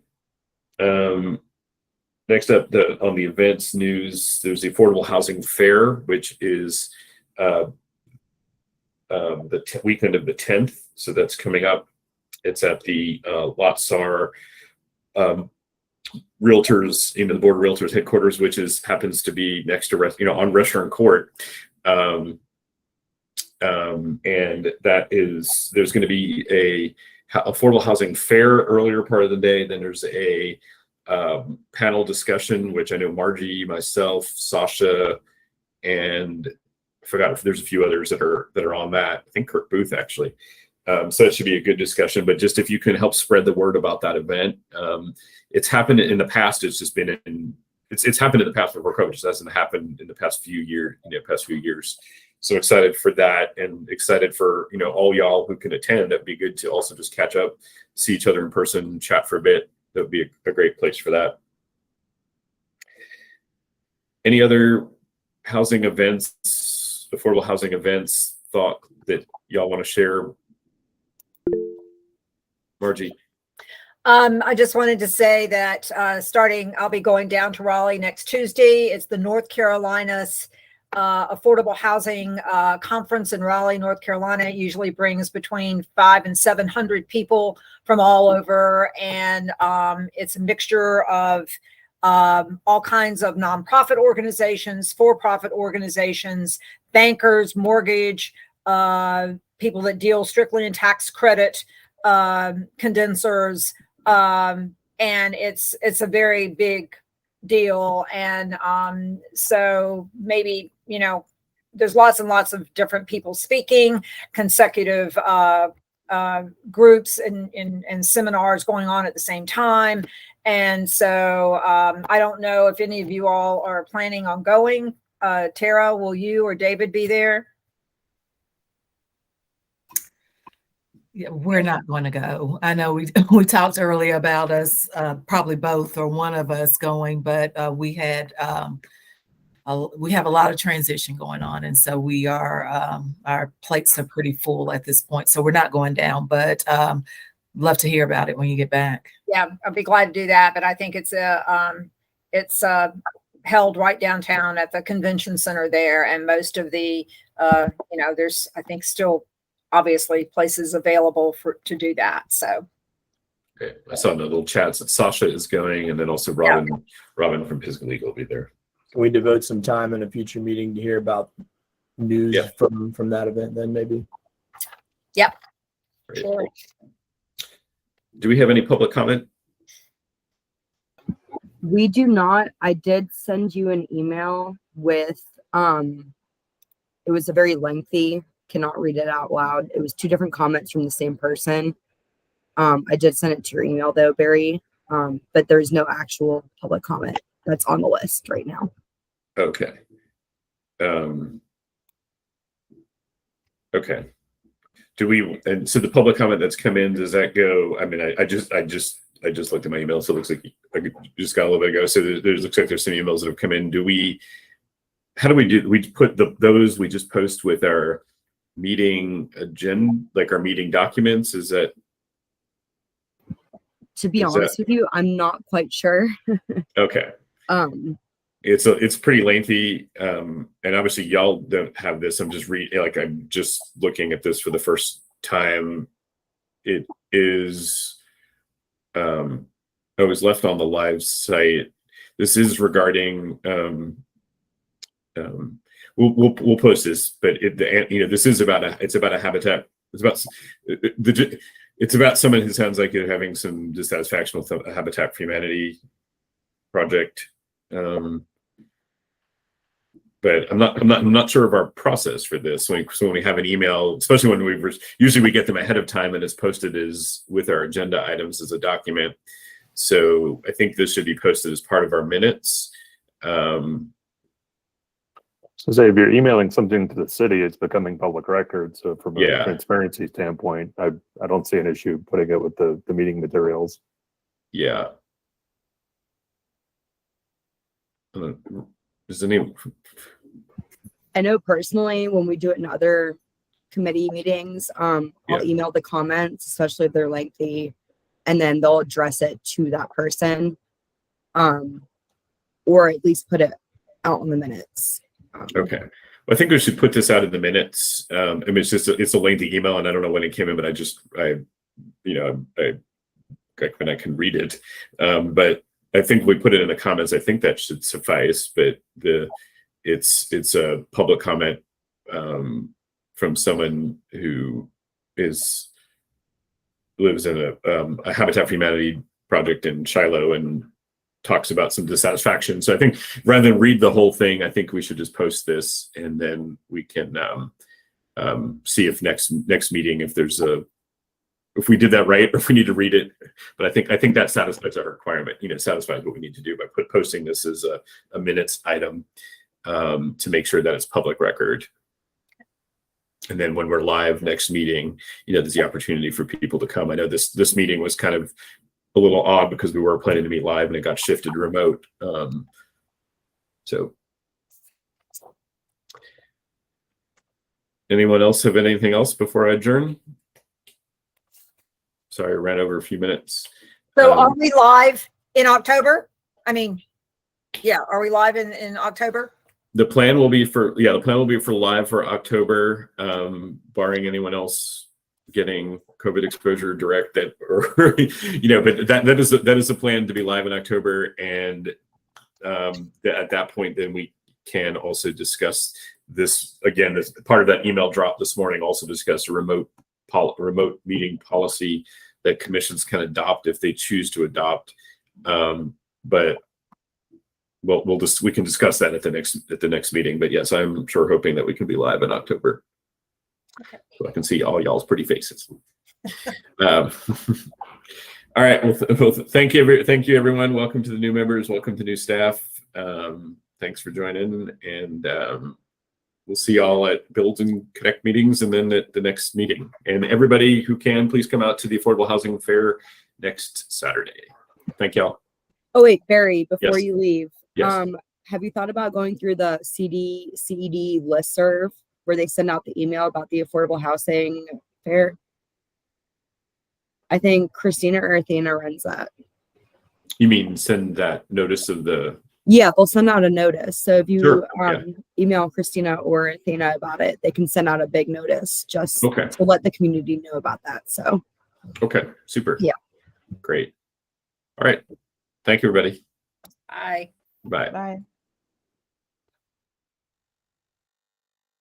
Next up, on the events news, there's the Affordable Housing Fair, which is the weekend of the 10th. So that's coming up. It's at the Lotsar Realtors, the Board of Realtors headquarters, which happens to be next to on Restaurant Court. And that is, there's going to be a affordable housing fair earlier part of the day. Then there's a panel discussion, which I know Margie, myself, Sasha, and I forgot if there's a few others that are on that. I think Kirk Booth actually. So it should be a good discussion. But just if you can help spread the word about that event, it's happened in the past. It's just been it's happened in the past before COVID. It just hasn't happened in the past few years. So excited for that, and excited for all y'all who can attend. That'd be good to also just catch up, see each other in person, chat for a bit. That would be a great place for that. Any other housing events, affordable housing events, thought that y'all want to share? Margie. I just wanted to say that I'll be going down to Raleigh next Tuesday. It's the North Carolina's affordable housing conference in Raleigh, North Carolina. It usually brings between 500 and 700 people from all over, and it's a mixture of all kinds of nonprofit organizations, for-profit organizations, bankers, mortgage, people that deal strictly in tax credit, condensers, and it's a very big deal. And so maybe, you know, there's lots and lots of different people speaking, consecutive groups and seminars going on at the same time. And so I don't know if any of you all are planning on going. Tara, will you or David be there? Yeah, we're not going to go. I know we talked earlier about us probably both or one of us going, but we have a lot of transition going on, and so we are our plates are pretty full at this point. So we're not going down, but love to hear about it when you get back. Yeah, I'd be glad to do that. But I think it's held right downtown at the convention center there, and most of the you know, there's I think still obviously places available to do that. So okay. I saw in the little chats that Sasha is going, and then also Robin from Pisgah Legal will be there. Can we devote some time in a future meeting to hear about news from that event then maybe? Yep. Great. Sure. Do we have any public comment? We do not. I did send you an email with, it was a very lengthy, cannot read it out loud. It was 2 different comments from the same person. I did send it to your email though, Barry, but there's no actual public comment that's on the list right now. Okay. Okay. Do we, and so the public comment that's come in, does that go? I mean, I just looked at my email, so it looks like I just got a little bit ago. So there's looks like there's some emails that have come in. How do we do? We put those we just post with our meeting agenda, like our meeting documents. Is that? To be honest with you, I'm not quite sure. Okay. It's pretty lengthy, and obviously y'all don't have this. I'm just looking at this for the first time. It is it was left on the live site. This is regarding we'll post this, but this is about a habitat. It's about someone who sounds like they're having some dissatisfaction with a Habitat for Humanity project. But I'm not sure of our process for this. So when we have an email, especially when usually we get them ahead of time and it's posted as with our agenda items as a document. So I think this should be posted as part of our minutes. So say if you're emailing something to the city, it's becoming public record. So from a transparency standpoint, I don't see an issue putting it with the meeting materials. Yeah. Does any? I know personally when we do it in other committee meetings, I'll email the comments, especially if they're lengthy, and then they'll address it to that person, or at least put it out on the minutes. Okay. Well, I think we should put this out in the minutes. I mean, it's a lengthy email, and I don't know when it came in, but when I can read it. But I think we put it in the comments. I think that should suffice. But it's a public comment from someone who lives in a Habitat for Humanity project in Shiloh and talks about some dissatisfaction. So I think rather than read the whole thing, I think we should just post this, and then we can see if next meeting, if we did that right, or if we need to read it. But I think that satisfies our requirement. Satisfies what we need to do by posting this as a minutes item to make sure that it's public record. And then when we're live next meeting, there's the opportunity for people to come. I know this meeting was kind of a little odd because we were planning to meet live and it got shifted to remote. So anyone else have anything else before I adjourn? Sorry, I ran over a few minutes. So are we live in October? I mean, are we live in October? The plan will be for live for October, barring anyone else getting COVID exposure direct but that is the plan, to be live in October. And at that point, then we can also discuss this again. This part of that email drop this morning also discussed a remote meeting policy that commissions can adopt if they choose to adopt. But we can discuss that at the next meeting. But yes, I'm sure hoping that we can be live in October. Okay. So I can see all y'all's pretty faces. All right. Well, thank you, everyone. Welcome to the new members. Welcome to new staff. Thanks for joining, and we'll see y'all at Build and Connect meetings, and then at the next meeting. And everybody who can, please come out to the Affordable Housing Fair next Saturday. Thank y'all. Oh wait, Barry, before Yes. you leave, Yes. have you thought about going through the CED listserv where they send out the email about the Affordable Housing Fair? I think Christina or Athena runs that. You mean send that notice of the? Yeah, they'll send out a notice. So if you Sure, yeah. email Christina or Athena about it, they can send out a big notice just Okay. to let the community know about that. So Okay, super. yeah. Great. All right. Thank you, everybody. Bye. Bye. Bye.